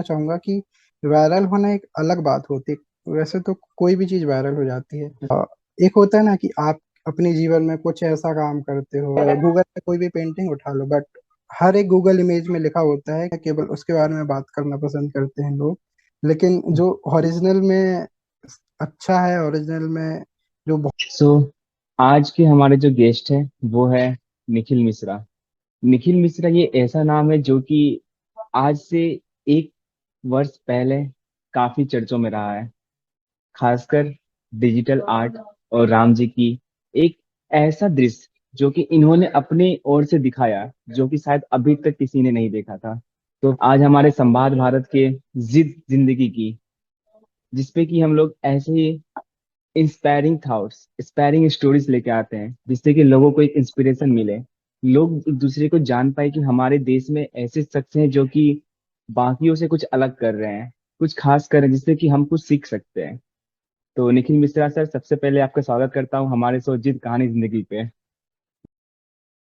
चाहूंगा कि वायरल होना एक अलग बात होती है। वैसे तो कोई भी चीज वायरल हो जाती है। एक होता है ना कि आप अपने जीवन में कुछ ऐसा काम करते हो, गूगल पे कोई भी पेंटिंग उठा लो, बट हर एक गूगल इमेज में लिखा होता है, केवल उसके बारे में बात करना पसंद करते हैं लोग। लेकिन जो ओरिजिनल में अच्छा है, ओरिजिनल में जो सो आज के हमारे जो गेस्ट है वो है निखिल मिश्रा। निखिल मिश्रा ये ऐसा नाम है जो कि आज से 1 वर्ष पहले काफी चर्चों में रहा है, खासकर डिजिटल आर्ट और राम जी की एक ऐसा दृश्य जो कि इन्होंने अपने ओर से दिखाया, जो कि शायद अभी तक किसी ने नहीं देखा था। तो आज हमारे संवाद भारत के जिद जिंदगी की, जिसपे कि हम लोग ऐसे ही इंस्पायरिंग थॉट्स, इंस्पायरिंग स्टोरीज लेके आते हैं, जिससे कि लोगों को एक इंस्पिरेशन मिले, लोग एक दूसरे को जान पाए कि हमारे देश में ऐसे शख्स हैं जो कि बाकियों से कुछ अलग कर रहे हैं, कुछ खास कर रहे हैं, जिससे कि हम कुछ सीख सकते हैं। तो निखिल मिश्रा सर, सबसे पहले आपका स्वागत करता हूँ हमारे शो जिद कहानी जिंदगी पे।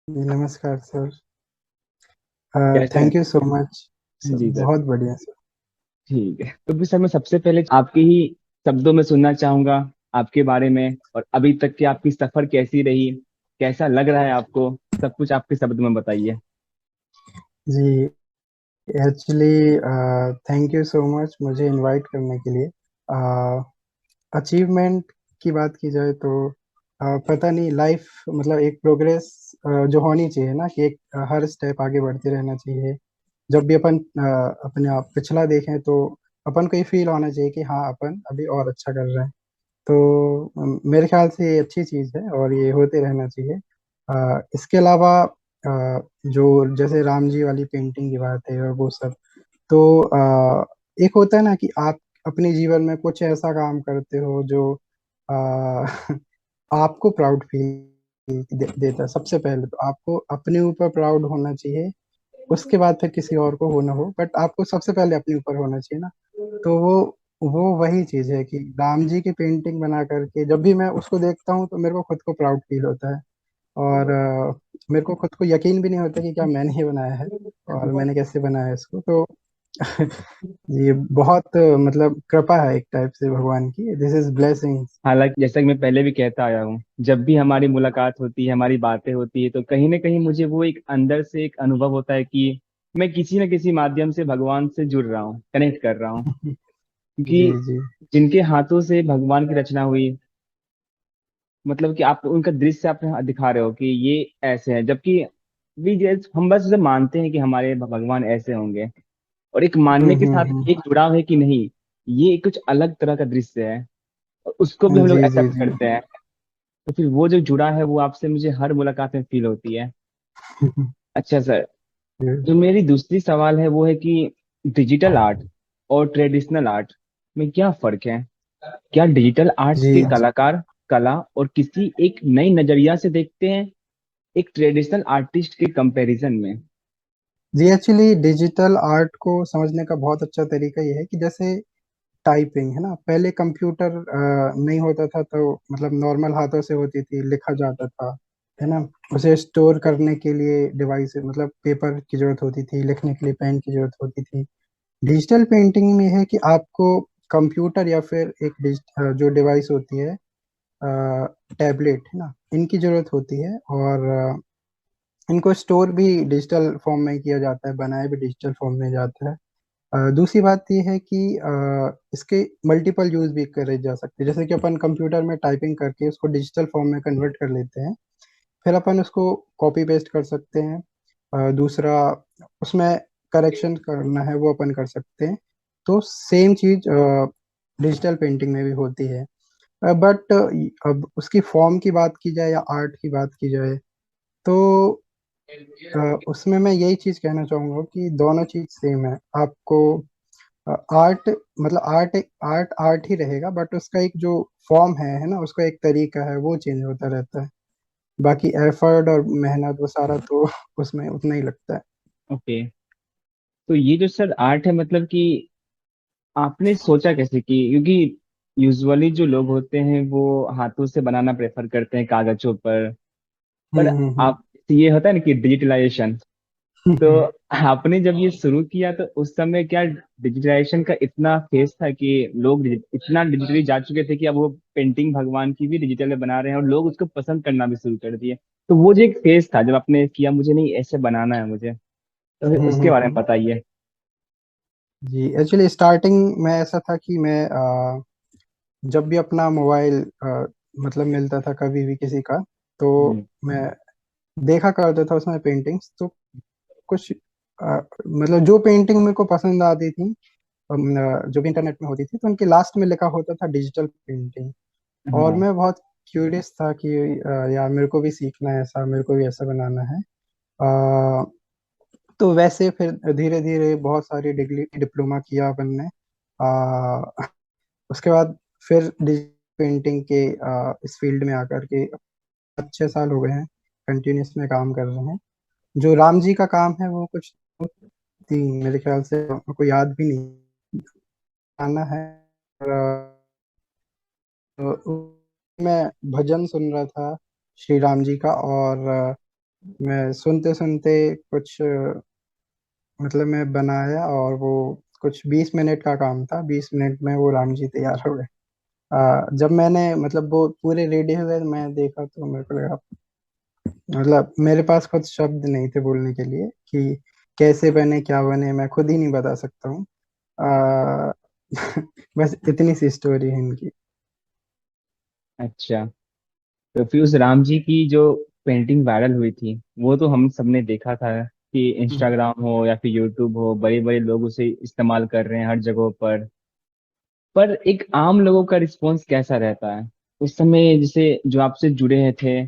नमस्कार सर। कैसे हैं? Thank you so much sir. जी सर। बहुत बढ़िया सर। ठीक है, तो फिर सर मैं सबसे पहले आपके ही शब्दों में सुनना चाहूंगा आपके बारे में, और अभी तक की आपकी सफर कैसी रही, कैसा लग रहा है आपको, सब कुछ आपके शब्दों में बताइए। जी, actually thank you so much मुझे इनवाइट करने के लिए। अचीवमेंट की बात की जाए तो पता नहीं, लाइफ मतलब एक प्रोग्रेस जो होनी चाहिए ना, कि एक हर स्टेप आगे बढ़ते रहना चाहिए। जब भी अपन अपने आप पिछला देखें तो अपन को ये फील होना चाहिए कि हाँ, अपन अभी और अच्छा कर रहे हैं। तो मेरे ख्याल से ये अच्छी चीज़ है और ये होते रहना चाहिए। इसके अलावा जो जैसे राम जी वाली पेंटिंग की बात है और वो सब, तो एक होता है ना कि आप अपने जीवन में कुछ ऐसा काम करते हो जो आ, आपको प्राउड फील देता है। सबसे पहले तो आपको अपने ऊपर प्राउड होना चाहिए, उसके बाद फिर किसी और को हो ना हो, बट आपको सबसे पहले अपने ऊपर होना चाहिए ना। तो वो वही चीज है कि राम जी की पेंटिंग बना करके जब भी मैं उसको देखता हूँ तो मेरे को खुद को प्राउड फील होता है। और मेरे को खुद को यकीन भी नहीं होता कि क्या मैंने ही बनाया है और मैंने कैसे बनाया है इसको। तो ये बहुत मतलब कृपा है एक टाइप से भगवान की। This is blessing. हालांकि जैसा कि मैं पहले भी कहता आया हूँ, जब भी हमारी मुलाकात होती है, हमारी बातें होती है, तो कहीं ना कहीं मुझे वो एक अंदर से एक अनुभव होता है कि मैं किसी न किसी माध्यम से भगवान से जुड़ रहा हूँ, कनेक्ट कर रहा हूँ। जी क्योंकि जी जिनके हाथों से भगवान की रचना हुई, मतलब कि आप उनका दृश्य आप दिखा रहे हो कि ये ऐसे हैं, जबकि हम बस उसे मानते हैं कि हमारे भगवान ऐसे होंगे, और एक मानने के साथ एक जुड़ाव है कि नहीं, ये कुछ अलग तरह का दृश्य है, और उसको भी हम लोग जी जी एक्सेप्ट जी। करते हैं। तो फिर वो जो जुड़ा है वो आपसे मुझे हर मुलाकात में फील होती है। अच्छा सर, जो मेरी दूसरी सवाल है वो है कि डिजिटल आर्ट और ट्रेडिशनल आर्ट में क्या फर्क है? क्या डिजिटल आर्ट्स जी के कलाकार कला और किसी एक नई नजरिया से देखते हैं, एक ट्रेडिशनल आर्टिस्ट के कंपैरिजन में? जी, एक्चुअली डिजिटल आर्ट को समझने का बहुत अच्छा तरीका ये है कि जैसे टाइपिंग है ना, पहले कंप्यूटर नहीं होता था तो मतलब नॉर्मल हाथों से होती थी, लिखा जाता था, है ना। उसे स्टोर करने के लिए डिवाइस मतलब पेपर की जरूरत होती थी, लिखने के लिए पेन की जरूरत होती थी। डिजिटल पेंटिंग में है कि आपको कंप्यूटर या फिर एक जो डिवाइस होती है, टैबलेट है ना, इनकी जरूरत होती है। और इनको स्टोर भी डिजिटल फॉर्म में किया जाता है, बनाया भी डिजिटल फॉर्म में जाता है। दूसरी बात ये है कि इसके मल्टीपल यूज भी करे जा सकते हैं। जैसे कि अपन कंप्यूटर में टाइपिंग करके उसको डिजिटल फॉर्म में कन्वर्ट कर लेते हैं, फिर अपन उसको कॉपी पेस्ट कर सकते हैं। दूसरा, उसमें करेक्शन करना है वो अपन कर सकते हैं। तो सेम चीज डिजिटल पेंटिंग में भी होती है। बट अब उसकी फॉर्म की बात की जाए या आर्ट की बात की जाए, तो उसमें मैं यही चीज कहना चाहूंगा कि दोनों चीज सेम है। आपको आर्ट मतलब आर्ट आर्ट ही रहेगा, बट उसका एक जो फॉर्म है ना, उसका एक तरीका है, वो चेंज होता रहता है। बाकी एफर्ट और मेहनत वो सारा तो उसमें उतना ही लगता है। ओके, तो ये जो सर आर्ट है, मतलब कि आपने सोचा कैसे कि, क्योंकि यूजुअली जो लोग होते हैं वो हाथों से बनाना प्रेफर करते हैं कागजों पर हम्म पर हम्म हम्म आप, ये होता है ना कि डिजिटलाइजेशन, तो आपने जब ये शुरू किया तो उस समय क्या डिजिटलाइजेशन का इतना फेज था कि लोग इतना डिजिटली जा चुके थे कि अब वो पेंटिंग भगवान की भी डिजिटल में बना रहे हैं और लोग उसको पसंद करना भी शुरू कर दिए। तो वो जो एक फेज था जब आपने किया मुझे नहीं ऐसे बनाना है मुझे, तो फिर उसके बारे में हम्म। बताइए। जी, एक्चुअली स्टार्टिंग में ऐसा था कि मैं जब भी अपना मोबाइल मतलब मिलता था कभी भी किसी का, तो हम्म। मैं देखा करता था उसमें पेंटिंग्स। तो कुछ मतलब जो पेंटिंग मेरे को पसंद आती थी, जो भी इंटरनेट में होती थी, तो उनके लास्ट में लिखा होता था डिजिटल पेंटिंग। और हाँ। मैं बहुत क्यूरियस था कि यार मेरे को भी सीखना है ऐसा, मेरे को भी ऐसा बनाना है। अ, तो वैसे फिर धीरे धीरे बहुत सारी डिग्री डिप्लोमा किया अपन ने। उसके बाद फिर डिजिटल पेंटिंग के इस फील्ड में आकर के 6 साल हो गए हैं कंटिन्यूस में काम कर रहे हैं। जो राम जी का काम है वो कुछ 3 मेरे ख्याल से, मेरे को याद भी नहीं आना है। और, मैं भजन सुन रहा था श्री राम जी का, और मैं सुनते सुनते कुछ मतलब मैं बनाया, और वो कुछ 20 मिनट का काम था, 20 मिनट में वो राम जी तैयार हो गए। जब मैंने मतलब वो पूरे रेडी हो गए तो मैं देखा, तो मेरे को लगा, मतलब मेरे पास खुद शब्द नहीं थे बोलने के लिए कि कैसे बने क्या बने, मैं खुद ही नहीं बता सकता हूँ। आ, बस इतनी सी स्टोरी है इनकी। अच्छा, तो फिर उस राम जी की जो पेंटिंग वायरल हुई थी वो तो हम सबने देखा था कि इंस्टाग्राम हो या फिर यूट्यूब हो बड़े बड़े लोग उसे इस्तेमाल कर रहे हैं हर जगहों पर एक आम लोगों का रिस्पॉन्स कैसा रहता है उस समय, जैसे जो आपसे जुड़े हैं थे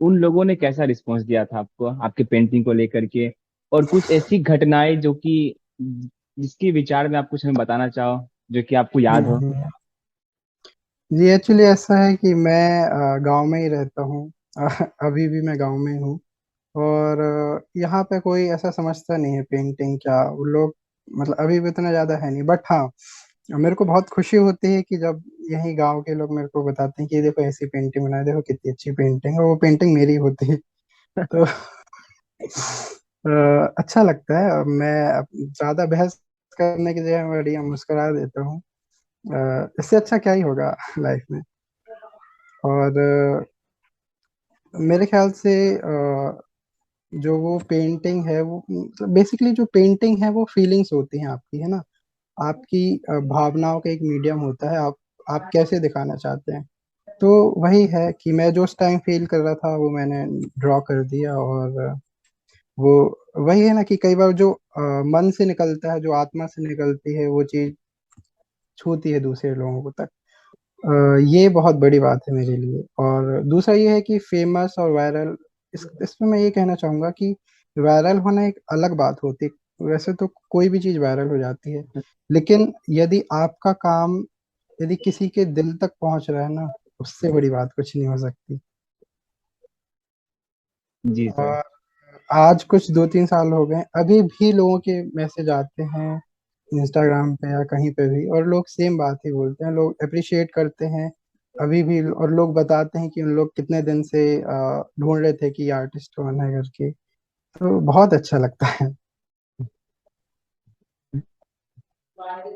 उन लोगों ने कैसा रिस्पॉन्स दिया था आपको आपके पेंटिंग को लेकर के, और कुछ ऐसी घटनाएं जो कि जिसके विचार में आप कुछ हमें बताना चाहो जो कि आपको याद हो। हम्म। जी, एक्चुअली ऐसा है कि मैं गांव में ही रहता हूँ। अभी भी मैं गांव में हूँ। और यहाँ पे कोई ऐसा समझता नहीं है पेंटिंग क्या, वो लोग मतलब अभी भी उतना ज़्यादा है नहीं। बट हाँ, मेरे को बहुत खुशी होती है कि जब यही गांव के लोग मेरे को बताते हैं कि देखो ऐसी पेंटिंग बनाए, देखो कितनी अच्छी पेंटिंग है, वो पेंटिंग मेरी होती है। तो अच्छा लगता है। मैं ज़्यादा बहस करने की जगह बढ़िया मुस्कुरा देता हूँ। इससे अच्छा क्या ही होगा लाइफ में। और मेरे ख्याल से जो वो पेंटिंग है, वो मतलब बेसिकली जो पेंटिंग है वो फीलिंग्स होती हैं आपकी, है ना। आपकी भावनाओं का एक मीडियम होता है। आप कैसे दिखाना चाहते हैं। तो वही है कि मैं जो उस टाइम फील कर रहा था वो मैंने ड्रॉ कर दिया। और वो वही है ना कि कई बार जो मन से निकलता है, जो आत्मा से निकलती है, वो चीज छूती है दूसरे लोगों तक। ये बहुत बड़ी बात है मेरे लिए। और दूसरा ये है कि फेमस और वायरल, इसमें मैं ये कहना चाहूंगा कि वायरल होना एक अलग बात होती है। वैसे तो कोई भी चीज वायरल हो जाती है, लेकिन यदि आपका काम यदि किसी के दिल तक पहुंच रहा है ना, उससे बड़ी बात कुछ नहीं हो सकती। जी सर। और आज कुछ 2-3 साल हो गए, अभी भी लोगों के मैसेज आते हैं इंस्टाग्राम पे या कहीं पे भी, और लोग सेम बात ही बोलते हैं, लोग अप्रिशिएट करते हैं अभी भी। और लोग बताते हैं कि उन लोग कितने दिन से ढूंढ रहे थे कि आर्टिस्ट कौन है करके। तो बहुत अच्छा लगता है।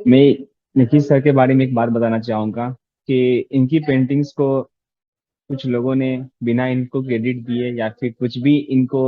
मैं निखिल सर के बारे में एक बात बताना चाहूंगा कि इनकी पेंटिंग्स को कुछ लोगों ने बिना इनको क्रेडिट दिए या फिर कुछ भी इनको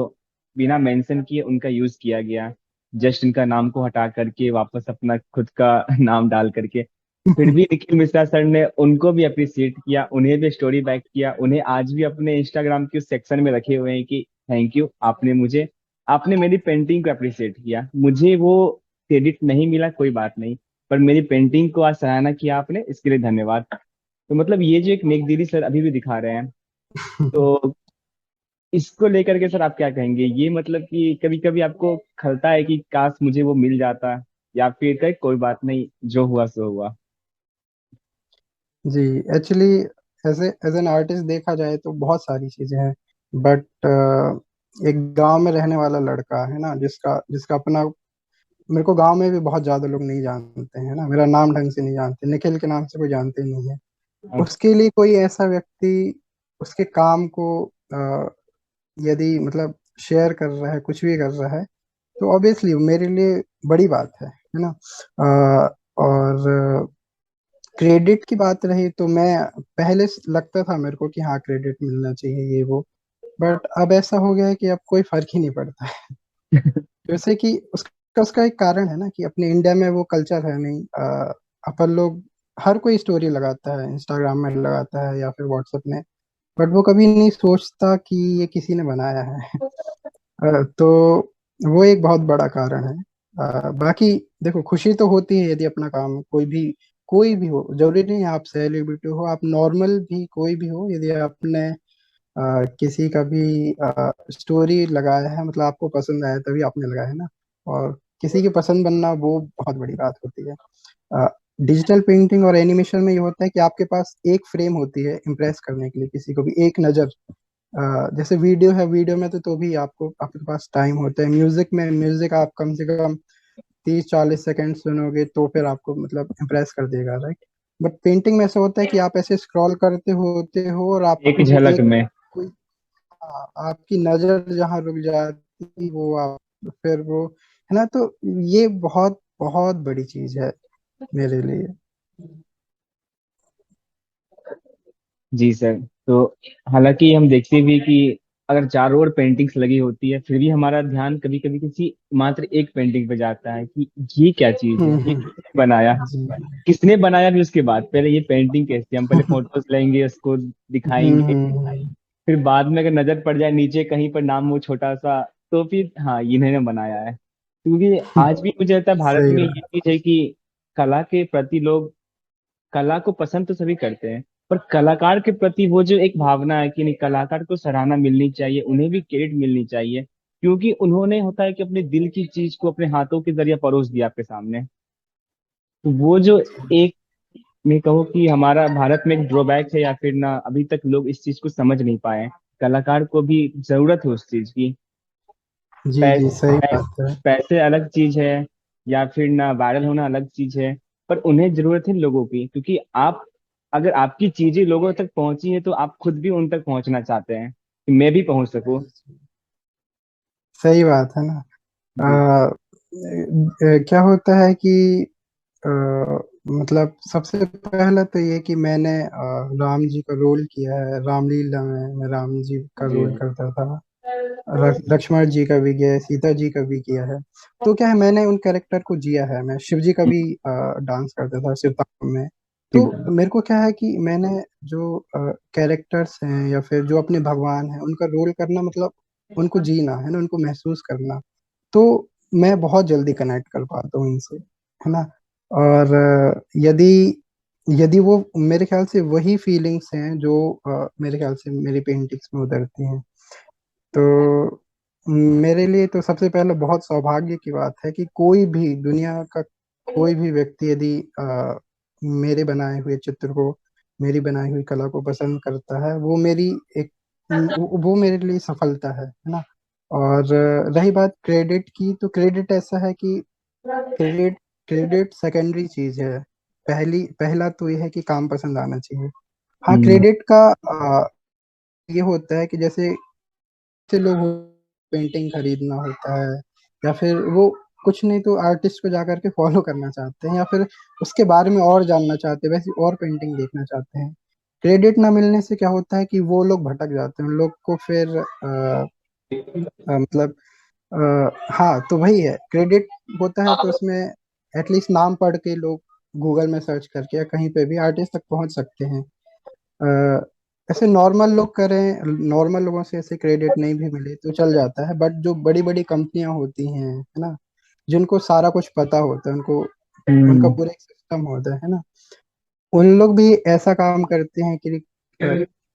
बिना मेंशन किए उनका यूज किया गया, जस्ट इनका नाम को हटा करके वापस अपना खुद का नाम डाल करके। फिर भी निखिल मिश्रा सर ने उनको भी अप्रिशिएट किया, उन्हें भी स्टोरी बैक किया, उन्हें आज भी अपने इंस्टाग्राम के सेक्शन में रखे हुए हैं कि थैंक यू, आपने मेरी पेंटिंग को अप्रिशिएट किया, मुझे वो क्रेडिट नहीं मिला कोई बात नहीं, पर मेरी पेंटिंग को आज सराहना किया आपने, इसके लिए धन्यवाद। तो मतलब ये जो एक नेकदिली सर अभी भी दिखा रहे हैं, तो इसको लेकर के सर आप क्या कहेंगे, ये मतलब कि कभी कभी आपको खलता है कि काश मुझे वो मिल जाता, या फिर कहीं कोई बात नहीं जो हुआ सो हुआ। जी, actually as as an artist देखा जाए तो बहुत सारी चीजें हैं। बट एक गांव में रहने वाला लड़का है ना, जिसका जिसका अपना, मेरे को गांव में भी बहुत ज्यादा लोग नहीं जानते हैं ना, मेरा नाम ढंग से नहीं जानते, निखिल के नाम से कोई जानते ही नहीं है। उसके लिए कोई ऐसा व्यक्ति उसके काम को यदि मतलब शेयर कर रहा है, कुछ भी कर रहा है, तो ऑब्वियसली मेरे लिए बड़ी बात है ना। और क्रेडिट की बात रही तो मैं पहले लगता था मेरे को कि हाँ क्रेडिट मिलना चाहिए ये वो, बट अब ऐसा हो गया है कि अब कोई फर्क ही नहीं पड़ता है। जैसे कि उसका उसका एक कारण है ना कि अपने इंडिया में वो कल्चर है नहीं। अपन लोग हर कोई स्टोरी लगाता है, इंस्टाग्राम में लगाता है या फिर व्हाट्सएप में, बट वो कभी नहीं सोचता कि ये किसी ने बनाया है। तो वो एक बहुत बड़ा कारण है। बाकी देखो खुशी तो होती है यदि अपना काम कोई भी हो, जरूरी नहीं है आप सेलिब्रिटी हो, आप नॉर्मल भी कोई भी हो, यदि आपने किसी का भी स्टोरी लगाया है, मतलब आपको पसंद आया तभी आपने लगाया है ना। और किसी की पसंद बनना वो बहुत बड़ी बात होती है। डिजिटल पेंटिंग और एनिमेशन में ये होता है कि आपके पास एक फ्रेम होती है इम्प्रेस करने के लिए किसी को भी, एक नज़र। जैसे वीडियो है, वीडियो में तो भी आपको आपके पास टाइम होता है। म्यूजिक में म्यूजिक आप कम से कम 30-40 सेकंड सुनोगे तो फिर आपको मतलब इम्प्रेस कर देगा, राइट। बट पेंटिंग में ऐसा होता है कि आप ऐसे स्क्रॉल करते होते हो और एक आपको वो झलक एक में। कोई आपकी नजर जहाँ रुक जाती वो आप फिर वो, है ना। तो ये बहुत बहुत बड़ी चीज है मेरे लिए। जी सर। तो हालांकि हम देखते भी कि अगर चारों ओर पेंटिंग्स लगी होती है, फिर भी हमारा ध्यान कभी कभी किसी मात्र एक पेंटिंग पे जाता है कि ये क्या चीज है, ये हम्म। किसने बनाया। जी। किसने बनाया भी उसके बाद, पहले ये पेंटिंग कैसी है, हम पहले फोटोज लेंगे, उसको दिखाएंगे, फिर बाद में अगर नजर पड़ जाए नीचे कहीं पर नाम हो छोटा सा, तो फिर हाँ इन्होंने बनाया है। क्योंकि आज भी मुझे लगता है भारत सही में ये बात। चीज है कि कला के प्रति लोग, कला को पसंद तो सभी करते हैं, पर कलाकार के प्रति वो जो एक भावना है कि नहीं, कलाकार को सराहना मिलनी चाहिए, उन्हें भी क्रेडिट मिलनी चाहिए, क्योंकि उन्होंने होता है कि अपने दिल की चीज को अपने हाथों के जरिए परोस दिया आपके सामने। तो वो जो एक, मैं कहूँ कि हमारा भारत में एक ड्रॉबैक है, या फिर ना अभी तक लोग इस चीज को समझ नहीं पाए। कलाकार को भी जरूरत है उस चीज की। जी जी सही बात है। पैसे अलग चीज है, या फिर ना वायरल होना अलग चीज है, पर उन्हें जरूरत है लोगों की, क्योंकि आप, अगर आपकी चीजें लोगों तक पहुंची है तो आप खुद भी उन तक पहुंचना चाहते हैं कि मैं भी पहुंच सकूं। सही बात है ना। जी। क्या होता है कि अ, मतलब सबसे पहला तो ये कि मैंने राम जी का रोल किया है, रामलीला में मैं राम जी का जी। रोल करता था। लक्ष्मण जी का भी किया है, सीता जी का भी किया है। तो क्या है, मैंने उन कैरेक्टर को जिया है। मैं शिव जी का भी डांस करता था शिव तांडव में। तो मेरे को क्या है कि मैंने जो कैरेक्टर्स हैं या फिर जो अपने भगवान हैं उनका रोल करना, मतलब उनको जीना है ना, उनको महसूस करना। तो मैं बहुत जल्दी कनेक्ट कर पाता हूँ इनसे, है ना। और यदि यदि वो, मेरे ख्याल से वही फीलिंग्स हैं जो मेरे ख्याल से मेरी पेंटिंग्स में उतरती हैं। तो मेरे लिए तो सबसे पहले बहुत सौभाग्य की बात है कि कोई भी दुनिया का कोई भी व्यक्ति यदि मेरे बनाए हुए चित्र को, मेरी बनाई हुई कला को पसंद करता है, वो मेरी एक वो मेरे लिए सफलता है ना। और रही बात क्रेडिट की, तो क्रेडिट ऐसा है कि क्रेडिट क्रेडिट सेकेंडरी चीज है। पहला तो ये है कि काम पसंद आना चाहिए। हाँ हम्म। क्रेडिट का ये होता है कि जैसे से लोग पेंटिंग खरीदना होता है, या फिर वो कुछ नहीं तो आर्टिस्ट को जाकर के फॉलो करना चाहते हैं, या फिर उसके बारे में और जानना चाहते हैं, वैसी और पेंटिंग देखना चाहते हैं। क्रेडिट ना मिलने से क्या होता है कि वो लोग भटक जाते हैं, उन लोग को फिर मतलब हाँ तो वही है, क्रेडिट होता है तो उसमें एटलीस्ट नाम पढ़ के लोग गूगल में सर्च करके या कहीं पे भी आर्टिस्ट तक पहुंच सकते हैं। अ, ऐसे नॉर्मल लोग करें, नॉर्मल लोगों से ऐसे क्रेडिट नहीं भी मिले तो चल जाता है, बट जो बड़ी बड़ी कंपनियां होती हैं, है ना, जिनको सारा कुछ पता होता है, उनको उनका हम्म। पूरा एक सिस्टम होता है ना, उन लोग भी ऐसा काम करते हैं कि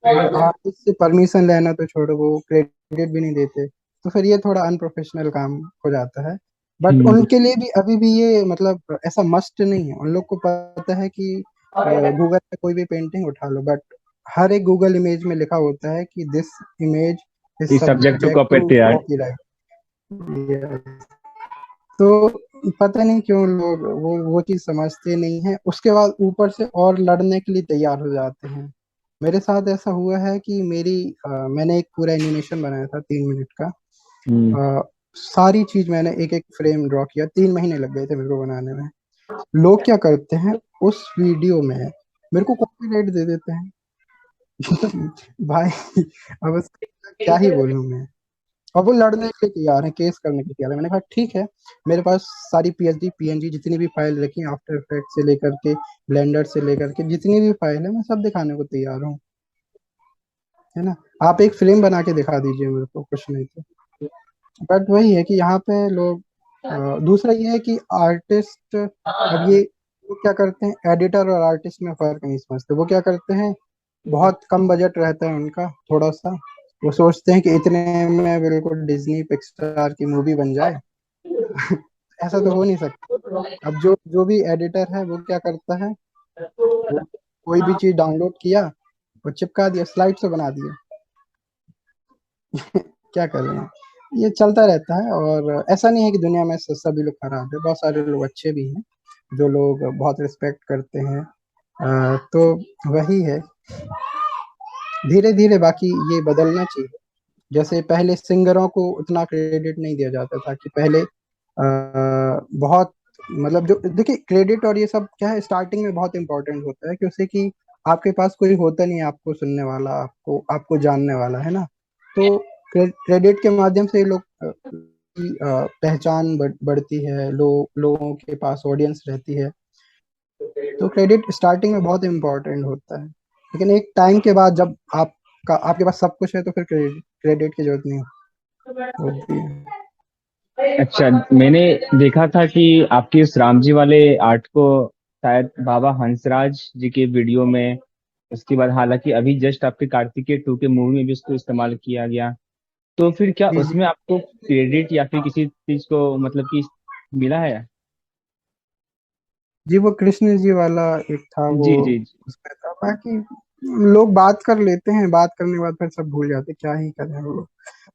आर्टिस्ट से परमिशन लेना तो छोड़ो, वो क्रेडिट भी नहीं देते। तो फिर ये थोड़ा अनप्रोफेशनल काम हो जाता है। बट हम्म। उनके लिए भी अभी भी ये मतलब ऐसा मस्ट नहीं है, उन लोग को पता है कि गूगल पे कोई भी पेंटिंग उठा लो, बट हर एक गूगल इमेज में लिखा होता है कि this image is is subject to subject to copyright. Copyright. तो पता नहीं क्यों लोग वो चीज समझते नहीं है, उसके बाद ऊपर से और लड़ने के लिए तैयार हो जाते हैं। मेरे साथ ऐसा हुआ है कि मैंने एक पूरा एनिमेशन बनाया था 3 मिनट का। हम्म। सारी चीज मैंने एक एक फ्रेम ड्रॉ किया, 3 महीने लग गए थे मेरे को बनाने में। लोग क्या करते हैं, उस वीडियो में मेरे को कॉपीराइट दे देते हैं। भाई, अब उसका क्या ही बोलूं मैं। और वो लड़ने के लिए तैयार है, केस करने के लिए तैयार है। मैंने कहा ठीक है, मेरे पास सारी पीएचडी पीएनजी जितनी भी फाइल रखी हैं, आफ्टर इफेक्ट से लेकर के ब्लेंडर से लेकर के जितनी भी फाइल है, मैं सब दिखाने को तैयार हूँ, है ना। आप एक फ्रेम बना के दिखा दीजिए मेरे को, कुछ नहीं तो। बट वही है कि यहाँ पे लोग दूसरा ये है कि आर्टिस्ट, अब ये वो क्या करते हैं, एडिटर और आर्टिस्ट में फर्क नहीं समझते। वो क्या करते हैं, बहुत कम बजट रहता है उनका, थोड़ा सा। वो सोचते हैं कि इतने में बिल्कुल डिज्नी पिक्सार की मूवी बन जाए। ऐसा तो हो नहीं सकता। अब जो जो भी एडिटर है वो क्या करता है, वो कोई भी चीज डाउनलोड किया, वो चिपका दिया, स्लाइड से बना दिया। क्या कर रहे हैं, ये चलता रहता है। और ऐसा नहीं है कि दुनिया में सभी लोग खराब है, बहुत सारे लोग अच्छे भी हैं, जो लोग बहुत रिस्पेक्ट करते हैं। तो वही है, धीरे धीरे बाकी ये बदलना चाहिए। जैसे पहले सिंगरों को उतना क्रेडिट नहीं दिया जाता था, कि पहले बहुत, मतलब जो देखिए क्रेडिट और ये सब क्या है, स्टार्टिंग में बहुत इंपॉर्टेंट होता है, क्योंकि कि आपके पास कोई होता नहीं है आपको सुनने वाला, आपको आपको जानने वाला, है ना। तो क्रेडिट के माध्यम से लोग की पहचान बढ़ती है, लोगों के पास ऑडियंस रहती है। तो क्रेडिट स्टार्टिंग में बहुत इंपॉर्टेंट होता है, लेकिन एक टाइम के बाद जब आपके पास सब कुछ है, तो फिर क्रेडिट की जरूरत नहीं होती है। अच्छा, मैंने देखा था कि आपके उस राम जी वाले आर्ट को शायद बाबा हंसराज जी के वीडियो में, उसके बाद हालांकि अभी जस्ट आपके कार्तिकेय 2 के मूवी में भी उसको इस्तेमाल किया गया। तो फिर क्या जी जी उसमें आपको क्रेडिट या फिर किसी चीज को मतलब कि मिला है? जी, वो कृष्ण जी वाला एक था वो, जी जी जी। उसमें था। बाकी लोग बात कर लेते हैं, बात करने के बाद फिर सब भूल जाते हैं, क्या ही करें वो।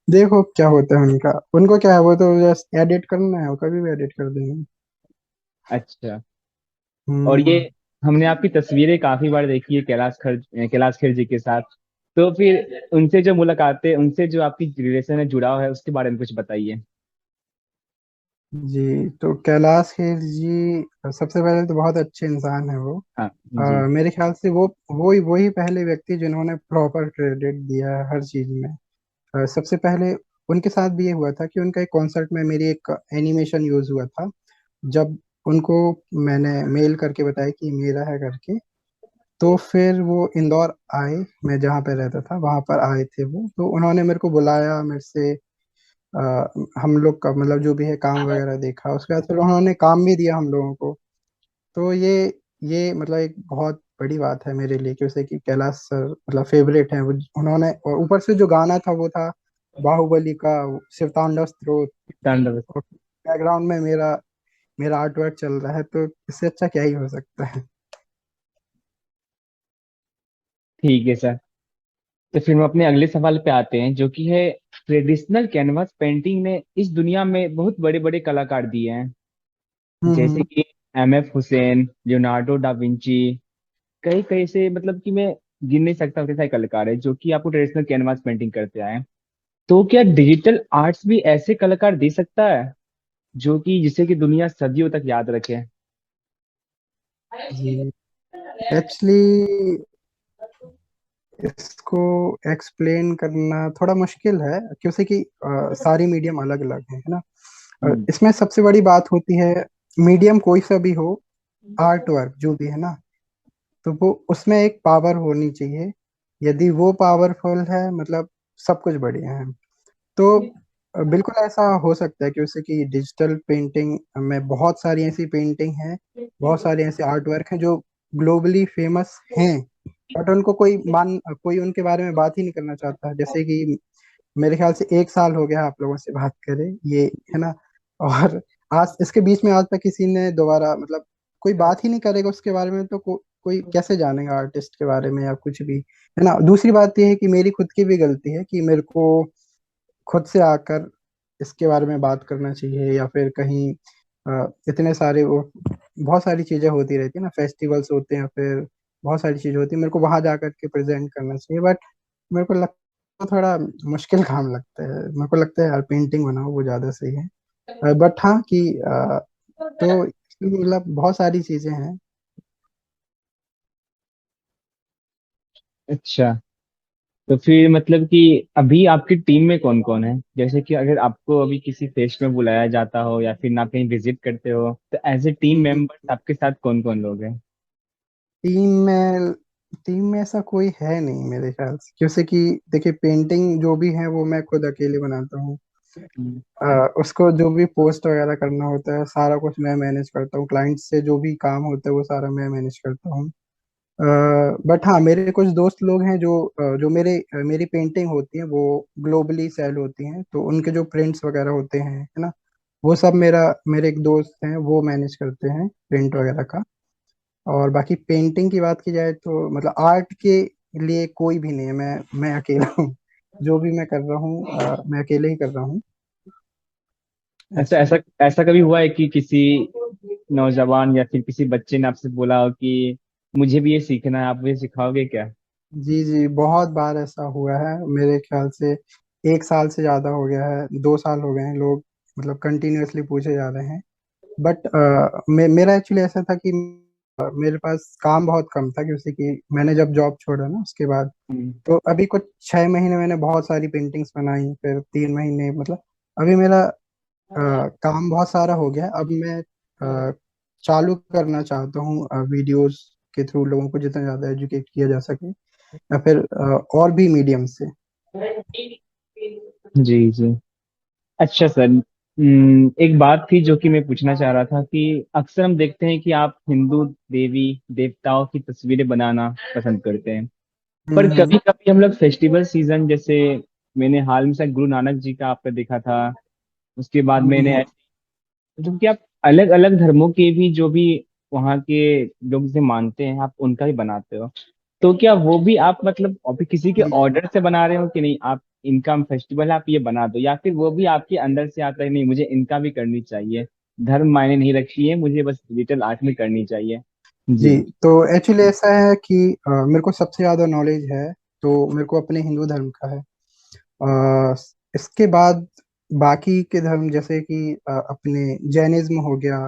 देखो क्या होता है उनका, उनको क्या है, वो तो जस्ट एडिट करना है, वो कभी भी एडिट कर देंगे। अच्छा। और ये हम्म। हमने आपकी तस्वीरें काफी बार देखी है कैलाश खेर जी के साथ। तो फिर उनसे जो मुलाकातें, उनसे जो आपकी रिलेशन है, जुड़ाव है, उसके बारे में कुछ बताइए। जी, तो कैलाश खेर जी सबसे पहले तो बहुत अच्छे इंसान है वो। हाँ जी। मेरे ख्याल से वो ही पहले व्यक्ति जिन्होंने प्रॉपर क्रेडिट दिया है हर चीज में। सबसे पहले उनके साथ भी ये हुआ था कि उनका एक कॉन्सर्ट में मेरी एक एनिमेशन यूज हुआ था। जब उनको मैंने मेल करके बताया कि मेरा है करके, तो फिर वो इंदौर आए, मैं जहाँ पे रहता था वहां पर आए थे वो। तो उन्होंने मेरे को बुलाया, मेरे से अ, हम लोग का मतलब जो भी है काम वगैरह देखा, उसके बाद फिर उन्होंने काम भी दिया हम लोगों को। तो ये मतलब एक बहुत बड़ी बात है मेरे लिए, क्योंकि कि कैलाश सर मतलब फेवरेट हैं वो। उन्होंने, और ऊपर से जो गाना था वो था बाहुबली का, शिवतांडव स्तोत्र। तांडव। और बैकग्राउंड में मेरा मेरा आर्ट वर्क चल रहा है, तो इससे अच्छा क्या ही हो सकता है। ठीक है सर। तो फिर हम अपने अगले सवाल पे आते हैं, जो कि है ट्रेडिशनल कैनवास पेंटिंग ने इस दुनिया में बहुत बड़े बड़े कलाकार दिए हैं, जैसे हम्म। कि M F Hussain, Leonardo da Vinci. कई कई से मतलब कि मैं गिन नहीं सकता उतने सारे कलाकार है जो कि आपको ट्रेडिशनल कैनवास पेंटिंग करते आए हैं। तो क्या डिजिटल आर्ट्स भी ऐसे कलाकार दे सकता है जो कि जिसे कि दुनिया सदियों तक याद रखे? जी, एक्चुअली इसको एक्सप्लेन करना थोड़ा मुश्किल है, क्योंकि कि सारी मीडियम अलग अलग है ना। हम्म। इसमें सबसे बड़ी बात होती है, मीडियम कोई सा भी हो, आर्ट वर्क जो भी है ना, तो वो उसमें एक पावर होनी चाहिए। यदि वो पावरफुल है, मतलब सब कुछ बढ़िया है। तो बिल्कुल ऐसा हो सकता है, क्योंकि कि डिजिटल पेंटिंग में बहुत सारी ऐसी पेंटिंग हैं, बहुत सारे ऐसे आर्ट वर्क हैं जो ग्लोबली फेमस हैं, बट उनको कोई उनके बारे में बात ही नहीं करना चाहता। जैसे कि मेरे ख्याल से 1 साल हो गया आप लोगों से बात करे ये, है ना। और आज इसके बीच में आज तक किसी ने दोबारा मतलब कोई बात ही नहीं करेगा उसके बारे में, तो कोई कैसे जानेगा आर्टिस्ट के बारे में या कुछ भी, है ना। दूसरी बात यह है कि मेरी खुद की भी गलती है कि मेरे को खुद से आकर इसके बारे में बात करना चाहिए, या फिर कहीं इतने सारे वो बहुत सारी चीजें होती रहती है ना, फेस्टिवल्स होते हैं, फिर बहुत सारी चीजें होती है, मेरे को वहां जाकर के प्रेजेंट करना चाहिए। बट मेरे को लगता तो थोड़ा मुश्किल काम लगता है मेरे को, लगता है यार पेंटिंग बनाओ वो ज्यादा सही है। बट हाँ कि तो इसमें मतलब बहुत सारी चीजें हैं। अच्छा, तो फिर मतलब कि अभी आपकी टीम में कौन कौन है? जैसे कि अगर आपको अभी किसी फेस्ट में बुलाया जाता हो या फिर ना कहीं विजिट करते हो, तो as a team hmm, members आपके साथ कौन कौन लोग हैं? टीम में टीम में ऐसा कोई है नहीं मेरे ख्याल से, जैसे कि देखिए पेंटिंग जो भी है वो मैं खुद अकेले बनाता हूँ। हम्म। उसको जो भी पोस्ट वगैरह करना होता है सारा कुछ मैं मैनेज करता हूँ, क्लाइंट से जो भी काम होता है वो सारा मैं मैनेज करता हूँ। बट हाँ मेरे कुछ दोस्त लोग हैं जो मेरी पेंटिंग होती है वो ग्लोबली सेल होती हैं, तो उनके जो प्रिंट्स वगैरह होते हैं है ना, वो सब मेरे एक दोस्त हैं वो मैनेज करते हैं प्रिंट वगैरह का। और बाकी पेंटिंग की बात की जाए तो मतलब आर्ट के लिए कोई भी नहीं है, मैं अकेला हूँ। जो भी मैं कर रहा हूँ मैं अकेले ही कर रहा हूँ। अच्छा, ऐसा। ऐसा ऐसा कभी हुआ है कि किसी नौजवान या फिर किसी बच्चे ने आपसे बोला हो कि मुझे भी ये सीखना है, आप मुझे सिखाओगे क्या? जी जी, बहुत बार ऐसा हुआ है मेरे ख्याल से। 1 साल से ज्यादा हो गया है, 2 साल हो गए हैं, लोग मतलब कंटिन्यूअसली पूछे जा रहे हैं। बट मेरा एक्चुअली ऐसा था कि मेरे पास काम बहुत कम था, क्योंकि कि मैंने जब जॉब छोड़ा ना उसके बाद, हम्म। तो अभी कुछ 6 महीने मैंने बहुत सारी पेंटिंग्स बनाई, फिर 3 महीने मतलब अभी मेरा काम बहुत सारा हो गया है। अब मैं चालू करना चाहता हूँ वीडियोस के थ्रू लोगों को जितना ज़्यादा एजुकेट किया जा सके, या फिर और भी मीडियम से। जी जी। अच्छा सर, एक बात थी जो कि मैं पूछना चाह रहा था कि अक्सर हम देखते हैं कि आप हिंदू देवी देवताओं की तस्वीरें बनाना पसंद करते हैं, पर हम्म। कभी कभी हम लोग फेस्टिवल सीजन जैसे, मैंने हाल में शायद गुरु नानक जी का आपका देखा था, उसके बाद मैंने हम्म। मतलब कि आप अलग अलग धर्मों के भी जो भी वहाँ के लोग जिसे मानते हैं आप उनका भी बनाते हो, तो क्या वो भी आप मतलब अभी किसी के जी ऑर्डर से बना रहे हो कि नहीं, आप इनका फेस्टिवल है आप ये बना दो, या फिर वो भी आपके अंदर से आता है नहीं मुझे इनका भी करनी चाहिए, धर्म मायने नहीं रखती है, मुझे बस डिजिटल आर्ट में करनी चाहिए? जी। जी। तो एक्चुअली ऐसा है कि मेरे को सबसे ज़्यादा नॉलेज है तो मेरे को अपने हिंदू धर्म का है। अ, इसके बाद बाकी के धर्म जैसे कि अपने जैनिज्म हो गया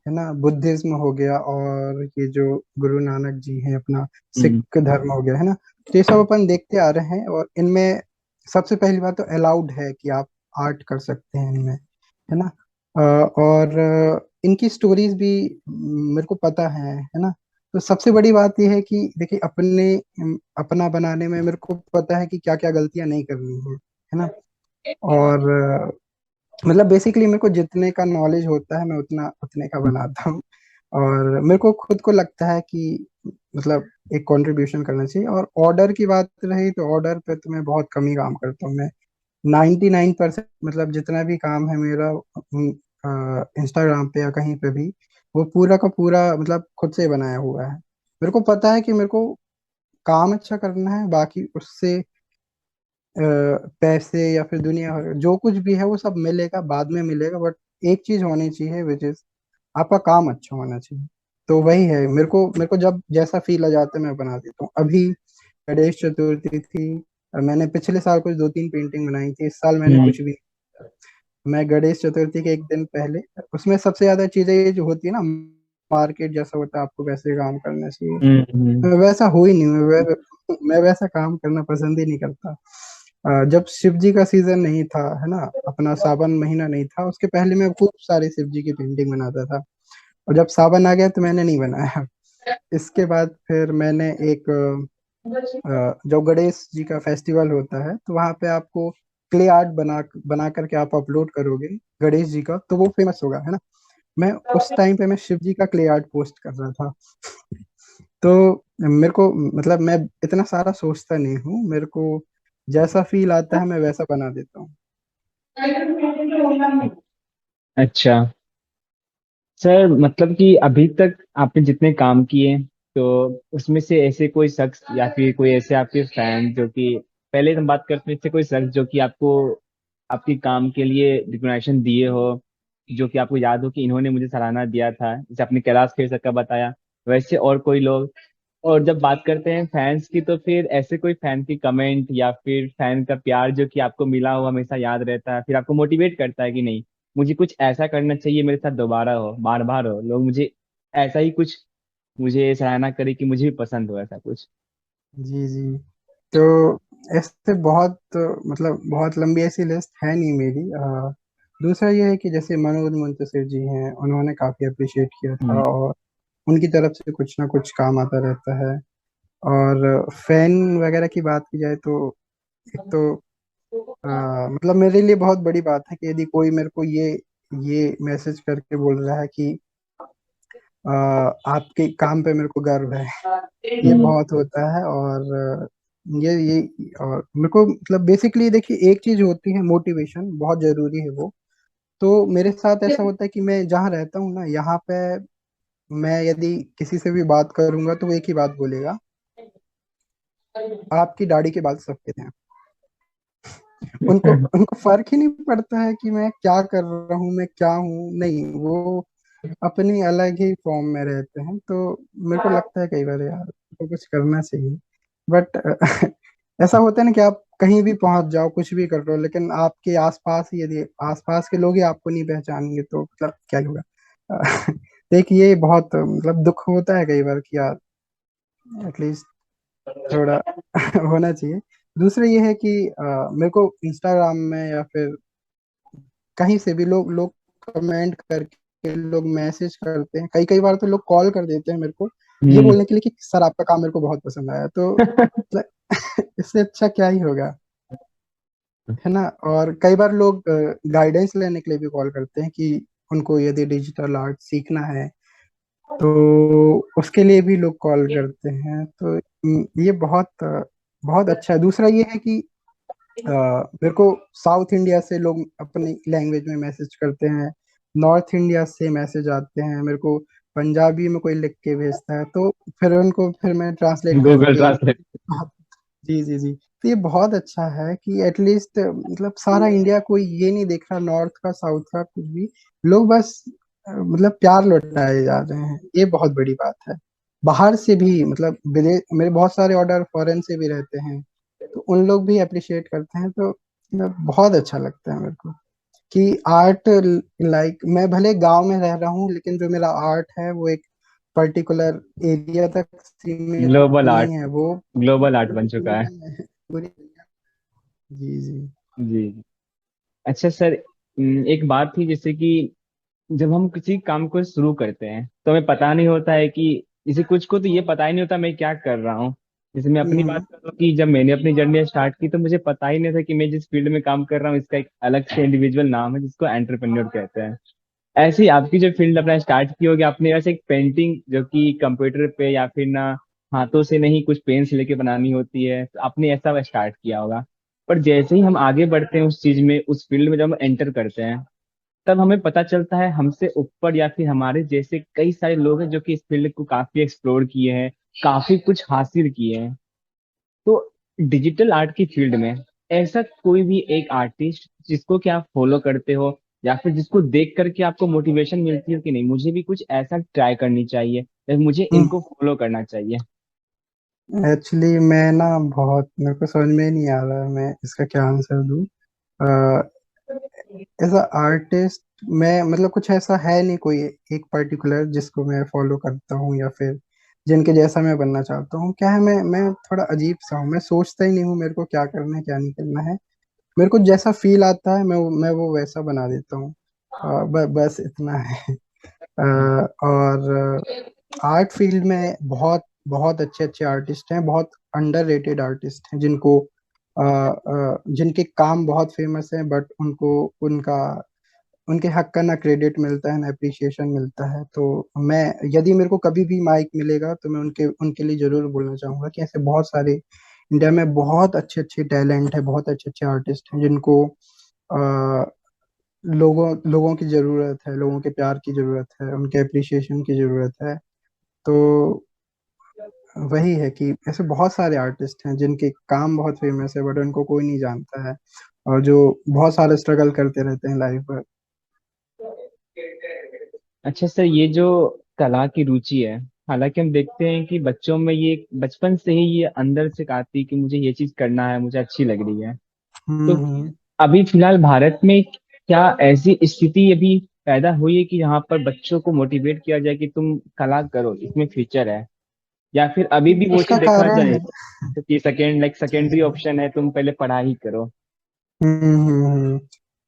है ना, बुद्धिज्म हो गया, और ये जो गुरु नानक जी हैं अपना हम्म। सिख धर्म हो गया है ना, तो ये सब अपन देखते आ रहे हैं। और इनमें सबसे पहली बात तो अलाउड है कि आप आर्ट कर सकते हैं इनमें, है ना। और इनकी स्टोरीज भी मेरे को पता है ना। तो सबसे बड़ी बात यह है कि देखिए अपना बनाने में मेरे को पता है कि क्या क्या गलतियां नहीं करनी है ना। और मतलब बेसिकली मेरे को जितने का नॉलेज होता है मैं उतना उतने का बनाता हूँ। और मेरे को खुद को लगता है कि मतलब एक कंट्रीब्यूशन करना चाहिए। और ऑर्डर की बात रही तो ऑर्डर पे तो मैं बहुत कम ही काम करता हूँ। मैं 99% मतलब जितना भी काम है मेरा इंस्टाग्राम पे या कहीं पे भी, वो पूरा का पूरा मतलब खुद से बनाया हुआ है। मेरे को पता है कि मेरे को काम अच्छा करना है, बाकी उससे पैसे या फिर दुनिया भर जो कुछ भी है वो सब मिलेगा, बाद में मिलेगा। बट एक चीज होनी चाहिए विच इज आपका काम अच्छा होना चाहिए। तो वही है, मेरे को जब जैसा फील आ जाता है मैं बना देता हूँ। अभी गणेश चतुर्थी थी, मैंने पिछले साल कुछ 2-3 पेंटिंग बनाई थी, इस साल मैंने हम्म। कुछ भी नहीं किया। मैं गणेश चतुर्थी के एक दिन पहले, उसमें सबसे ज्यादा चीजें ये जो होती है ना, मार्केट जैसा होता है आपको वैसे काम करना चाहिए। हम्म। वैसा हो ही नहीं, मैं वैसा काम करना पसंद ही नहीं करता। जब शिव जी का सीजन नहीं था है ना, अपना सावन महीना नहीं था, उसके पहले मैं खूब सारे शिव जी की पेंटिंग बनाता था। और जब सावन आ गया तो मैंने नहीं बनाया। इसके बाद फिर मैंने एक जो गणेश जी का फेस्टिवल होता है तो वहां पे आपको क्ले आर्ट बना बना करके आप अपलोड करोगे गणेश जी का, तो वो फेमस होगा है ना। मैं उस टाइम पे मैं शिव जी का क्ले आर्ट पोस्ट कर रहा था। तो मेरे को मतलब मैं इतना सारा सोचता नहीं हूँ, मेरे को जैसा फील आता है मैं वैसा बना देता हूँ। अच्छा सर, मतलब कि अभी तक आपने जितने काम किए, तो उसमें से ऐसे कोई शख्स या फिर कोई ऐसे आपके फैन जो कि, पहले हम बात करते हैं, इससे कोई शख्स जो कि आपको आपके काम के लिए रिकॉग्निशन दिए हो, जो कि आपको याद हो कि इन्होंने मुझे सराहना दिया था, जैसे आपने कैलाश खेर सर का बताया, वैसे और कोई लोग? और जब बात करते हैं फैंस की, तो फिर ऐसे कोई फैन की कमेंट या फिर फैन का प्यार जो कि आपको मिला हो, हमेशा याद रहता है, फिर आपको मोटिवेट करता है कि नहीं, मुझे कुछ ऐसा करना चाहिए, मेरे साथ दोबारा हो, बार बार हो, लोग मुझे ऐसा ही कुछ, मुझे सराहना करे कि मुझे भी पसंद हो ऐसा कुछ। जी जी। तो ऐसे बहुत मतलब बहुत लंबी ऐसी लिस्ट है नहीं मेरी। दूसरा ये है कि जैसे मनोज मुंतशिर जी हैं, उन्होंने काफी अप्रिशिएट किया था, हम्म। और उनकी तरफ से कुछ ना कुछ काम आता रहता है। और फैन वगैरह की बात की जाए तो एक तो मतलब मेरे लिए बहुत बड़ी बात है कि यदि कोई मेरे को ये मैसेज करके बोल रहा है कि आपके काम पे मेरे को गर्व है, ये बहुत होता है। और ये और मेरे को मतलब बेसिकली देखिए, एक चीज होती है मोटिवेशन, बहुत जरूरी है वो। तो मेरे साथ ऐसा होता है कि मैं जहाँ रहता हूँ ना, यहाँ पे मैं यदि किसी से भी बात करूंगा तो वो एक ही बात बोलेगा, आपकी दाढ़ी के बाल सफेद हैं। उनको उनको फर्क ही नहीं पड़ता है कि मैं क्या कर रहा हूँ, मैं क्या हूँ, नहीं, वो अपनी अलग ही फॉर्म में रहते हैं। तो मेरे को लगता है कई बार यार तो कुछ करना चाहिए। बट ऐसा होता है ना कि आप कहीं भी पहुंच जाओ, कुछ भी कर रहे हो, लेकिन आपके आसपास ही यदि आसपास के लोग ही आपको नहीं पहचानेंगे तो मतलब क्या ही होगा। देखिए, ये बहुत मतलब दुख होता है कई बार कि यार एटलीस्ट थोड़ा होना चाहिए। दूसरा ये है कि मेरे को इंस्टाग्राम में या फिर कहीं से भी लोग लोग कमेंट करके, लोग मैसेज करते हैं, कई कई बार तो लोग कॉल कर देते हैं मेरे को, ये हम्म। बोलने के लिए कि सर आपका काम मेरे को बहुत पसंद आया। तो मतलब इससे अच्छा क्या ही होगा, है ना। और कई बार लोग गाइडेंस लेने के लिए भी कॉल करते हैं कि उनको यदि डिजिटल आर्ट सीखना है तो उसके लिए भी लोग कॉल करते हैं। तो ये बहुत बहुत अच्छा है। दूसरा ये है कि मेरे को साउथ इंडिया से लोग अपनी लैंग्वेज में मैसेज करते हैं, नॉर्थ इंडिया से मैसेज आते हैं मेरे को, पंजाबी में कोई लिख के भेजता है, तो फिर मैं ट्रांसलेट गूगल करके ट्रांसलेट। जी जी जी। तो ये बहुत अच्छा है कि एटलीस्ट मतलब सारा इंडिया कोई ये नहीं देख रहा, नॉर्थ का साउथ का कुछ भी, लोग बस मतलब प्यार लौटाए जा रहे हैं, ये बहुत बड़ी बात है। बाहर से भी मतलब विदेश, मेरे बहुत सारे ऑर्डर फॉरेन से भी रहते हैं, तो उन लोग भी अप्रिशिएट करते हैं। तो मतलब बहुत अच्छा लगता है मेरे को कि आर्ट, लाइक मैं भले गांव में रह रहा हूँ लेकिन जो मेरा आर्ट है वो एक पर्टिकुलर एरिया तक सीमित ग्लोबल आर्ट, नहीं है, वो ग्लोबल आर्ट पूरी बन चुका है। दुनिया में है, पूरी दुनिया। जी जी। जी। अच्छा सर, एक बात थी, जैसे कि जब हम किसी काम को शुरू करते हैं तो हमें पता नहीं होता है कि, जैसे कुछ को तो ये पता ही नहीं होता मैं क्या कर रहा हूँ। जैसे मैं अपनी बात हम्म करूँ कि जब मैंने अपनी जर्नी स्टार्ट की तो मुझे पता ही नहीं था कि मैं जिस फील्ड में काम कर रहा हूँ इसका एक अलग से इंडिविजुअल नाम है जिसको एंटरप्रेन्योर कहते हैं। ऐसे ही आपकी जो फील्ड अपना स्टार्ट की होगी, आपने वैसे एक पेंटिंग जो कि कंप्यूटर पे या फिर ना हाथों से नहीं, कुछ पेन से लेके बनानी होती है, तो आपने ऐसा स्टार्ट किया होगा। पर जैसे ही हम आगे बढ़ते हैं उस चीज में, उस फील्ड में जब हम एंटर करते हैं, तब हमें पता चलता है हमसे ऊपर या फिर हमारे जैसे कई सारे लोग हैं जो कि इस फील्ड को काफी एक्सप्लोर किए हैं, काफी कुछ हासिल किए हैं। तो डिजिटल आर्ट की फील्ड में ऐसा कोई भी एक आर्टिस्ट जिसको कि आप फॉलो करते हो, या फिर जिसको देख करके आपको मोटिवेशन मिलती है कि नहीं, मुझे भी कुछ ऐसा ट्राई करनी चाहिए या मुझे इनको फॉलो करना चाहिए? एक्चुअली मैं ना बहुत, मेरे को समझ में नहीं आ रहा है मैं इसका क्या आंसर दूं। एज अ आर्टिस्ट मैं मतलब कुछ ऐसा है नहीं कोई एक पर्टिकुलर जिसको मैं फॉलो करता हूँ या फिर जिनके जैसा मैं बनना चाहता हूँ। क्या है, मैं थोड़ा अजीब सा हूँ, मैं सोचता ही नहीं हूँ मेरे को क्या करना है क्या नहीं करना है। मेरे को जैसा फील आता है मैं वो वैसा बना देता हूँ। बस इतना है। और आर्ट फील्ड में बहुत बहुत अच्छे अच्छे आर्टिस्ट हैं, बहुत अंडररेटेड आर्टिस्ट हैं जिनको जिनके काम बहुत फेमस हैं, बट उनको उनका उनके हक का ना क्रेडिट मिलता है ना अप्रिसिएशन मिलता है। तो मैं, यदि मेरे को कभी भी माइक मिलेगा तो मैं उनके उनके लिए जरूर बोलना चाहूंगा कि ऐसे बहुत सारे इंडिया में बहुत अच्छे अच्छे टैलेंट है, बहुत अच्छे अच्छे आर्टिस्ट हैं जिनको आ, लोगों लोगों की जरूरत है, लोगों के प्यार की जरूरत है, उनके अप्रिसिएशन की जरूरत है। तो वही है कि ऐसे बहुत सारे आर्टिस्ट हैं जिनके काम बहुत फेमस है बट उनको कोई नहीं जानता है, और जो बहुत सारे स्ट्रगल करते रहते हैं लाइफ अच्छा सर, ये जो कला की रुचि है, हालांकि हम देखते हैं कि बच्चों में ये बचपन से ही ये अंदर से आती है कि मुझे ये चीज करना है, मुझे अच्छी लग रही है। तो हम्म। अभी फिलहाल भारत में क्या ऐसी स्थिति अभी पैदा हुई है कि यहाँ पर बच्चों को मोटिवेट किया जाए कि तुम कला करो, इसमें फ्यूचर है? या फिर अभी भी वो उसका चीज देखा कारण जाए है कि सेकेंडरी कि ऑप्शन है, तुम पहले पढ़ाई करो? हम्म।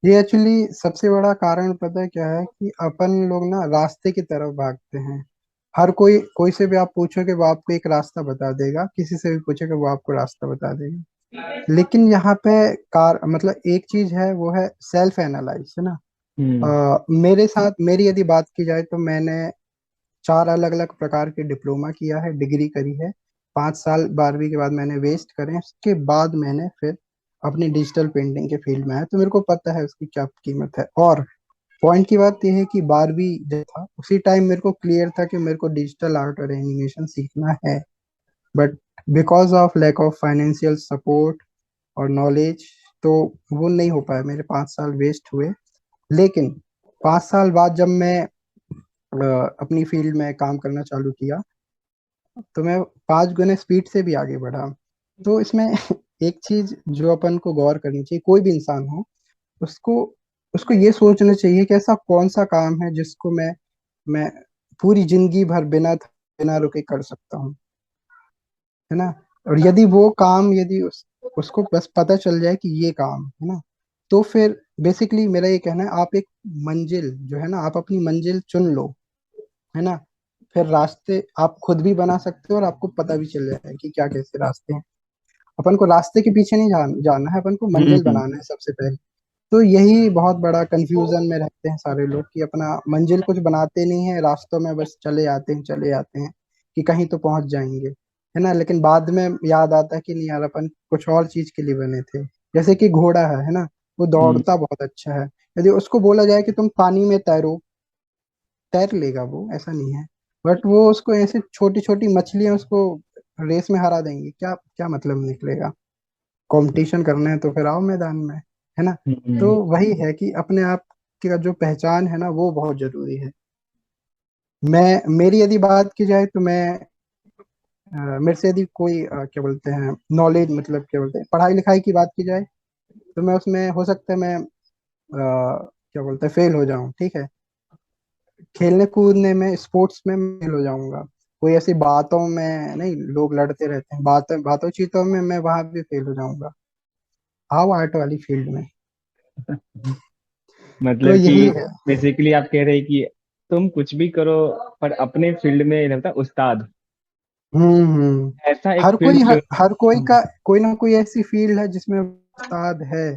ये एक्चुअली सबसे बड़ा कारण पता है क्या है कि अपन लोग ना रास्ते की तरफ भागते हैं। हर कोई कोई से भी आप पूछोगे वो आपको एक रास्ता बता देगा, किसी से भी पूछोगे वो आपको रास्ता बता देगा। लेकिन यहाँ पे कार मतलब एक चीज है, वो है सेल्फ एनालाइज, है ना। हम्म। मेरे साथ मेरी यदि बात की जाए तो मैंने 4 अलग अलग प्रकार के डिप्लोमा किया है, डिग्री करी है। 5 साल 12वीं के बाद मैंने वेस्ट करे, उसके बाद मैंने फिर अपनी डिजिटल पेंटिंग के फील्ड में आया, तो मेरे को पता है उसकी क्या कीमत है। और पॉइंट की बात यह है कि 12वीं जब था उसी टाइम मेरे को क्लियर था कि मेरे को डिजिटल आर्ट और एनिमेशन सीखना है। But because of lack of financial support और नॉलेज, तो वो नहीं हो पाया, मेरे 5 साल वेस्ट हुए। लेकिन 5 साल बाद जब मैं अपनी फील्ड में काम करना चालू किया, तो मैं 5 गुने स्पीड से भी आगे बढ़ा। तो इसमें एक चीज जो अपन को गौर करनी चाहिए, कोई भी इंसान हो, उसको उसको ये सोचना चाहिए कि ऐसा कौन सा काम है जिसको मैं पूरी जिंदगी भर बिना रुके कर सकता हूँ, है ना। और यदि वो काम, यदि उसको बस पता चल जाए कि ये काम है ना, तो फिर बेसिकली मेरा ये कहना है, आप एक मंजिल जो है ना, आप अपनी मंजिल चुन लो, है ना। फिर रास्ते आप खुद भी बना सकते हो और आपको पता भी चल जाएगा कि क्या कैसे रास्ते हैं। अपन को रास्ते के पीछे नहीं जाना है, अपन को मंजिल हम्म। बनाना है सबसे पहले। तो यही बहुत बड़ा कंफ्यूजन में रहते हैं सारे लोग कि अपना मंजिल कुछ बनाते नहीं है, रास्तों में बस चले आते हैं कि कहीं तो पहुंच जाएंगे, है ना। लेकिन बाद में याद आता है कि नहीं यार, अपन कुछ और चीज के लिए बने थे। जैसे कि घोड़ा है ना, वो हम्म। दौड़ता बहुत अच्छा है। यदि उसको बोला जाए कि तुम पानी में तैरो, तैर लेगा वो, ऐसा नहीं है। बट वो उसको ऐसे छोटी छोटी मछलियां उसको रेस में हरा देंगी, क्या क्या मतलब निकलेगा। कंपटीशन करना है तो फिर आओ मैदान में, है ना। तो हम्म। वही है कि अपने आप की जो पहचान है ना, वो बहुत जरूरी है। मैं मेरी यदि बात की जाए तो मेरे से यदि कोई क्या बोलते हैं नॉलेज, मतलब क्या बोलते हैं पढ़ाई लिखाई की बात की जाए, तो मैं उसमें हो सकता है मैं क्या बोलते हैं फेल हो जाऊं, ठीक है। खेलने कूदने में, स्पोर्ट्स में मैं फेल हो जाऊंगा। कोई ऐसी बातों में नहीं, लोग लड़ते रहते हैं बातों बातों चीतों में, मैं वहां भी फेल हो जाऊंगा। आओ आर्ट वाली फील्ड में। तो मतलब कि यही है। बेसिकली आप कह रहे हैं कि तुम कुछ भी करो, पर अपने फील्ड में रहता उस्ताद, हम्म। ऐसा एक फील्ड चुन। हर कोई का कोई ना कोई ऐसी फील्ड है जिसमें उस्ताद है।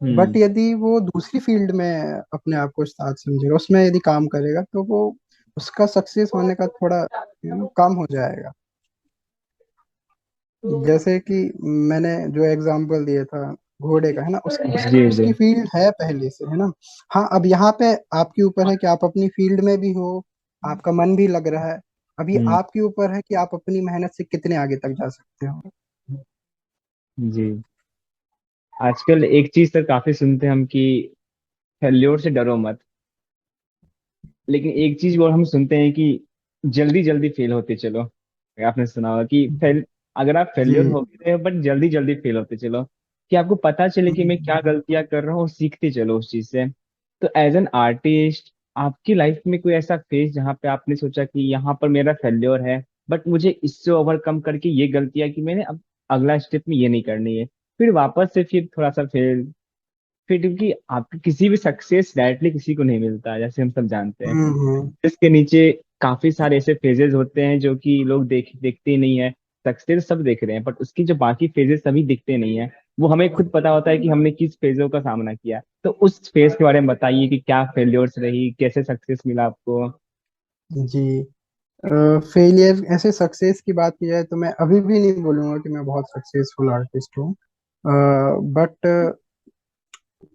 बट हम्म। यदि वो दूसरी फील्ड में अपने आप को उस्ताद समझेगा, उसमें यदि काम करेगा, तो वो उसका सक्सेस होने का थोड़ा कम हो जाएगा। जैसे कि मैंने जो एग्जांपल दिया था घोड़े का, है ना, जी जी। उसकी फील्ड है पहले से, है ना। हाँ, अब यहाँ पे आपके ऊपर है कि आप अपनी फील्ड में भी हो, आपका मन भी लग रहा है। अभी हम्म। आपके ऊपर है कि आप अपनी मेहनत से कितने आगे तक जा सकते हो। जी। आजकल एक चीज तो काफी सुनते हैं हम कि फेल्योर से डरो मत। लेकिन एक चीज और हम सुनते हैं कि जल्दी जल्दी फेल होते चलो। आपने सुना होगा कि अगर आप फेल्योर जी। हो भी रहे हो बट जल्दी जल्दी फेल होते चलो, कि आपको पता चले कि मैं क्या हम्म। गलतियां कर रहा हूँ और सीखते चलो उस चीज से। तो एज एन आर्टिस्ट, आपकी लाइफ में कोई ऐसा फेज जहाँ पे आपने सोचा कि यहाँ पर मेरा फेल्योर है, बट मुझे इससे ओवरकम करके ये गलतियां कि मैंने अब अगला स्टेप में ये नहीं करनी है, फिर वापस से फिर थोड़ा सा फेल, फिर क्योंकि आपकी किसी भी सक्सेस डायरेक्टली किसी को नहीं मिलता है, जैसे हम सब जानते हैं। हम्म। इसके नीचे काफी सारे ऐसे फेजेस होते हैं जो कि लोग देखते ही नहीं है। सक्सेस सब देख रहे हैं बट उसकी जो बाकी फेजेस सभी दिखते नहीं है। वो हमें खुद पता होता है कि हमने किस फेजों का सामना किया। तो उस फेज के बारे में बताइए कि क्या फेल्योर्स रही, कैसे सक्सेस मिला आपको? जी। फेलियर ऐसे सक्सेस की बात की जाए तो मैं अभी भी नहीं बोलूंगा कि मैं बहुत सक्सेसफुल आर्टिस्ट हूँ। बट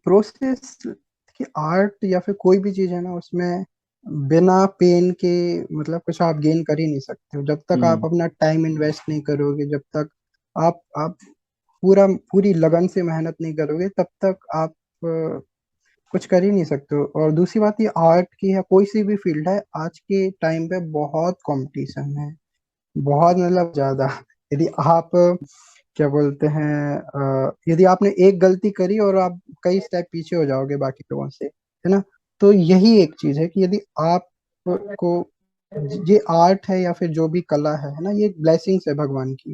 प्रोसेस की आर्ट या फिर कोई भी चीज है ना, उसमें बिना पेन के मतलब कुछ आप गेन कर ही नहीं सकते हो। जब तक आप हम्म। अपना टाइम इन्वेस्ट नहीं करोगे, जब तक आप पूरी लगन से मेहनत नहीं करोगे, तब तक आप कुछ कर ही नहीं सकते हो। और दूसरी बात, ये आर्ट की है, कोई सी भी फील्ड है, आज के टाइम पे बहुत कंपटीशन है, बहुत मतलब ज्यादा। यदि आप क्या बोलते हैं, यदि आपने एक गलती करी और आप कई स्टेप पीछे हो जाओगे बाकी लोगों से, है ना। तो यही एक चीज है कि यदि आप को ये आर्ट है या फिर जो भी कला है ना, ये ब्लेसिंग्स है भगवान की,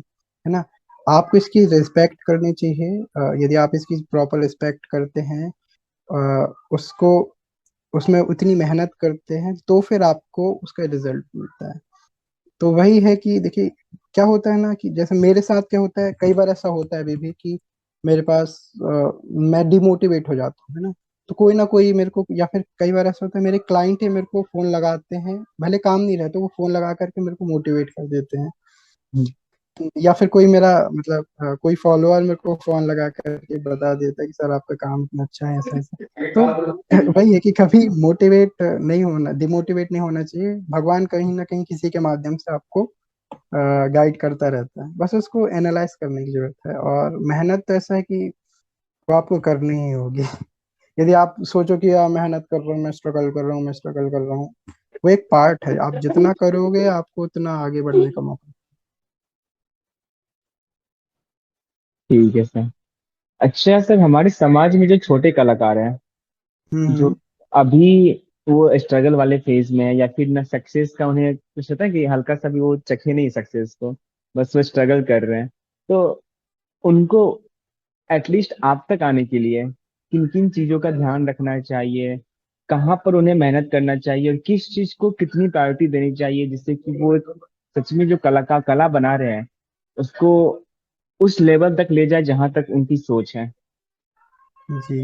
है ना। आपको इसकी रिस्पेक्ट करनी चाहिए। यदि आप इसकी प्रॉपर रिस्पेक्ट करते हैं, उसको, उसमें उतनी मेहनत करते हैं, तो फिर आपको उसका रिजल्ट मिलता है। तो वही है कि देखिए, क्या होता है ना कि जैसे मेरे साथ क्या होता है, कई बार ऐसा होता है अभी भी कि मेरे पास मैं डिमोटिवेट हो जाता हूँ, है ना। तो कोई ना कोई मेरे को, या फिर कई बार ऐसा होता है मेरे क्लाइंट है, मेरे को फोन लगाते हैं, भले काम नहीं रहता, वो फोन लगा करके मेरे को मोटिवेट कर देते हैं। हम्म। या फिर कोई मेरा मतलब कोई फॉलोअर मेरे को फोन लगा करके बता देता है कि सर आपका काम इतना अच्छा है, ऐसा ऐसा। तो वही है कि कभी मोटिवेट नहीं होना, डिमोटिवेट नहीं होना चाहिए। भगवान कहीं ना कहीं किसी के माध्यम से आपको गाइड करता रहता है, बस उसको एनालाइज करने की जरूरत है। और मेहनत तो ऐसा है कि वो आपको करनी ही होगी। यदि आप सोचो कि यार मेहनत कर रहा हूँ, मैं स्ट्रगल कर रहा हूँ, मैं स्ट्रगल कर रहा हूँ, वो एक पार्ट है। आप जितना करोगे आपको उतना आगे बढ़ने का मौका। ठीक है सर। अच्छा सर, हमारे समाज में जो छोटे कलाकार हैं, जो हम्म। अभी वो स्ट्रगल वाले फेज में है, या फिर ना सक्सेस का उन्हें कुछ होता है कि हल्का सा भी वो चखे नहीं सक्सेस को, बस वो स्ट्रगल कर रहे हैं, तो उनको एटलीस्ट आप तक आने के लिए किन किन चीजों का ध्यान रखना चाहिए, कहाँ पर उन्हें मेहनत करना चाहिए, और किस चीज को कितनी प्रायोरिटी देनी चाहिए, जिससे कि वो सच में जो कला बना रहे हैं उसको उस लेवल तक ले जाए जहां तक उनकी सोच है। जी,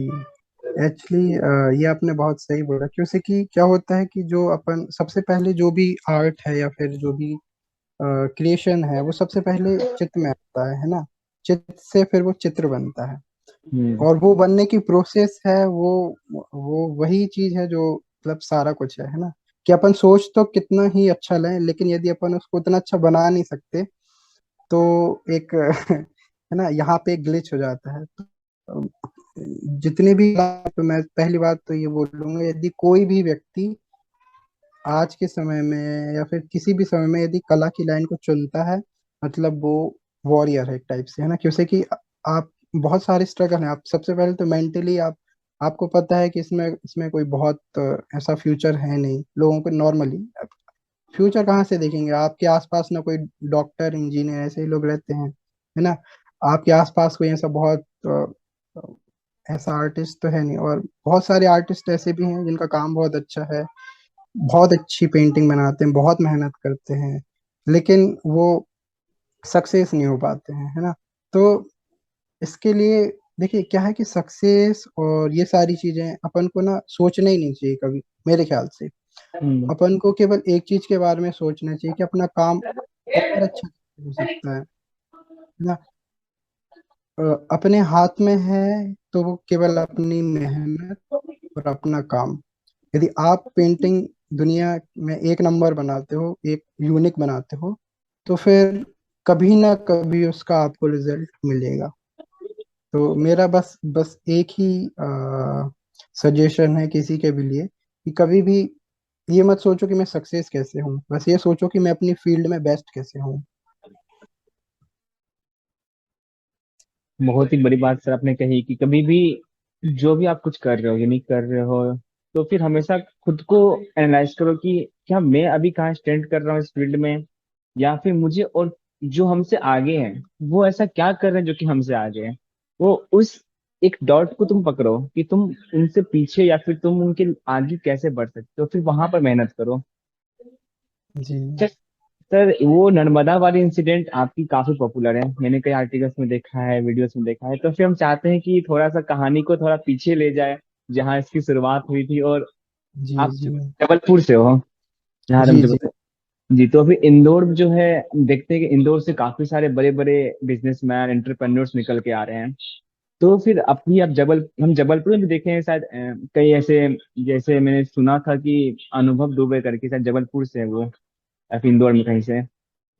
एक्चुअली ये आपने बहुत सही बोला, क्योंकि कि क्या होता है कि जो अपन सबसे पहले जो भी आर्ट है या फिर जो भी क्रिएशन है, वो सबसे पहले चित्त में आता है ना। चित्त से फिर वो चित्र बनता है। हम्म। और वो बनने की प्रोसेस है, वो वही चीज है जो मतलब सारा कुछ है ना। कि अपन सोच तो कितना ही अच्छा लें, लेकिन यदि अपन उसको उतना अच्छा बना नहीं सकते, तो एक है ना, यहाँ पे एक ग्लिच हो जाता है। तो जितने भी, तो मैं पहली बात तो ये बोलूंगा, यदि कोई भी व्यक्ति आज के समय में या फिर किसी भी समय में यदि कला की लाइन को चुनता है, मतलब वो वॉरियर है एक टाइप से, है ना। क्योंकि कि आप, बहुत सारे स्ट्रगल हैं। आप सबसे पहले तो मेंटली आप, आपको पता है कि इसमें इसमें कोई बहुत ऐसा फ्यूचर है नहीं लोगों को नॉर्मली। फ्यूचर कहाँ से देखेंगे, आपके आसपास ना कोई डॉक्टर इंजीनियर ऐसे ही लोग रहते हैं, है ना। आपके आसपास कोई ऐसा बहुत ऐसा आर्टिस्ट तो है नहीं। और बहुत सारे आर्टिस्ट ऐसे भी हैं जिनका काम बहुत अच्छा है, बहुत अच्छी पेंटिंग बनाते हैं, बहुत मेहनत करते हैं, लेकिन वो सक्सेस नहीं हो पाते हैं, है ना। तो इसके लिए देखिए क्या है कि सक्सेस और ये सारी चीजें अपन को ना सोचना ही नहीं चाहिए कभी, मेरे ख्याल से। हम्म। अपन को केवल एक चीज के बारे में सोचना चाहिए कि अपना काम और अच्छा हो सकता है ना। अ, अपने हाथ में है तो वो केवल अपनी मेहनत और अपना काम। यदि आप पेंटिंग दुनिया में एक नंबर बनाते हो, एक यूनिक बनाते हो, तो फिर कभी ना कभी उसका आपको रिजल्ट मिलेगा। तो मेरा बस बस एक ही सजेशन है किसी के भी लिए, कि कभी भी ये मत सोचो कि मैं सक्सेस कैसे हूँ, बस ये सोचो कि मैं अपनी फील्ड में बेस्ट कैसे हूँ। बहुत ही बड़ी बात सर आपने कही कि कभी भी जो भी आप कुछ कर रहे हो, यूनिक कर रहे हो, तो फिर हमेशा खुद को एनालाइज करो कि क्या मैं अभी कहाँ स्टैंड कर रहा हूँ इस फील्ड में, या फिर मुझे और जो हमसे आगे हैं वो ऐसा क्या कर रहे हैं जो कि हमसे आगे हैं। वो उस एक डॉट को तुम पकड़ो कि तुम उनसे पीछे या फिर तुम उनके आगे कैसे बढ़ सकते हो, फिर वहां पर मेहनत करो। जी अच्छा सर, वो नर्मदा वाली इंसिडेंट आपकी काफी पॉपुलर है, मैंने कई आर्टिकल्स में देखा है, वीडियोस में देखा है, तो फिर हम चाहते हैं कि थोड़ा सा कहानी को थोड़ा पीछे ले जाए, जहाँ इसकी शुरुआत हुई थी। और जी आप जी जबलपुर से हो, जहाँ हम जी जी। जबलपुर। जी, तो अभी इंदौर जो है, देखते हैं कि इंदौर से काफी सारे बड़े बड़े बिजनेसमैन एंटरप्रेन्योर्स निकल के आ रहे हैं। तो फिर अपनी अब हम जबलपुर में भी देखे हैं शायद, कई ऐसे, जैसे मैंने सुना था कि अनुभव दुबे करके शायद जबलपुर से है वो, या फिर इंदौर में कहीं से,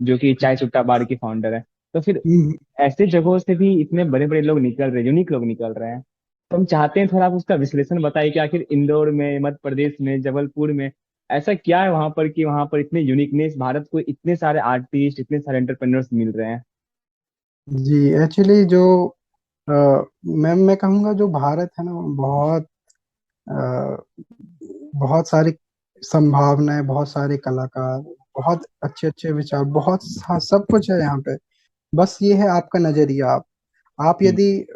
जो कि चाय सुट्टा बार की फाउंडर है। तो फिर हम्म, ऐसे जगहों से भी इतने बड़े बड़े लोग निकल रहे हैं, यूनिक लोग निकल रहे हैं। तो हम चाहते हैं थोड़ा आप उसका विश्लेषण बताइए कि आखिर इंदौर में, मध्य प्रदेश में, जबलपुर में ऐसा क्या है वहां पर कि वहां पर इतने यूनिकनेस, भारत को इतने सारे आर्टिस्ट, इतने सारे एंटरप्रेन्योर्स मिल रहे हैं। जी एक्चुअली जो अ, मैं कहूँगा जो भारत है ना, वो बहुत बहुत सारी संभावनाएं, बहुत सारे कलाकार, बहुत अच्छे अच्छे विचार, सब कुछ है यहाँ पे। बस ये है आपका नजरिया। आप हम्म। यदि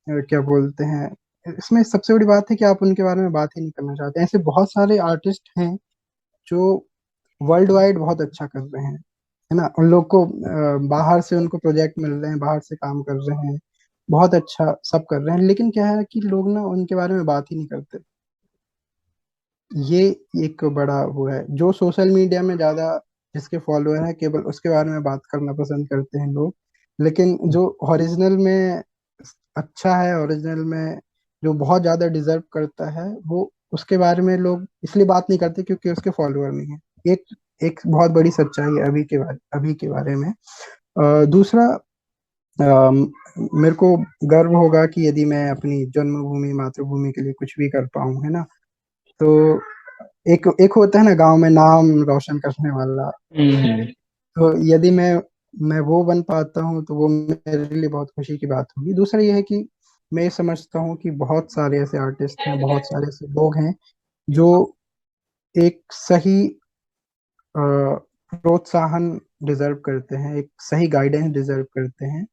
क्या बोलते हैं, इसमें सबसे बड़ी बात है कि आप उनके बारे में बात ही नहीं करना चाहते। ऐसे बहुत सारे आर्टिस्ट हैं जो वर्ल्ड वाइड बहुत अच्छा कर रहे हैं, है ना। उन लोग को बाहर से उनको प्रोजेक्ट मिल रहे हैं, बाहर से काम कर रहे हैं, बहुत अच्छा सब कर रहे हैं, लेकिन क्या है कि लोग ना उनके बारे में बात ही नहीं करते। ये एक बड़ा वो है, जो सोशल मीडिया में ज्यादा जिसके फॉलोअर है केवल उसके बारे में बात करना पसंद करते हैं लोग। लेकिन जो ओरिजिनल में अच्छा है, ओरिजिनल में जो बहुत ज्यादा डिजर्व करता है, वो उसके बारे में लोग इसलिए बात नहीं करते क्योंकि उसके फॉलोअर नहीं है। एक एक बहुत बड़ी सच्चाई है अभी के बारे में। दूसरा, मेरे को गर्व होगा कि यदि मैं अपनी जन्मभूमि मातृभूमि के लिए कुछ भी कर पाऊँ, है ना। तो एक एक होता है ना गांव में नाम रोशन करने वाला। हम्म। तो यदि मैं वो बन पाता हूँ तो वो मेरे लिए बहुत खुशी की बात होगी। दूसरा ये है कि मैं ये समझता हूँ कि बहुत सारे ऐसे आर्टिस्ट हैं, बहुत सारे ऐसे लोग हैं जो एक सही अ, प्रोत्साहन डिजर्व करते हैं, एक सही गाइडेंस डिजर्व करते हैं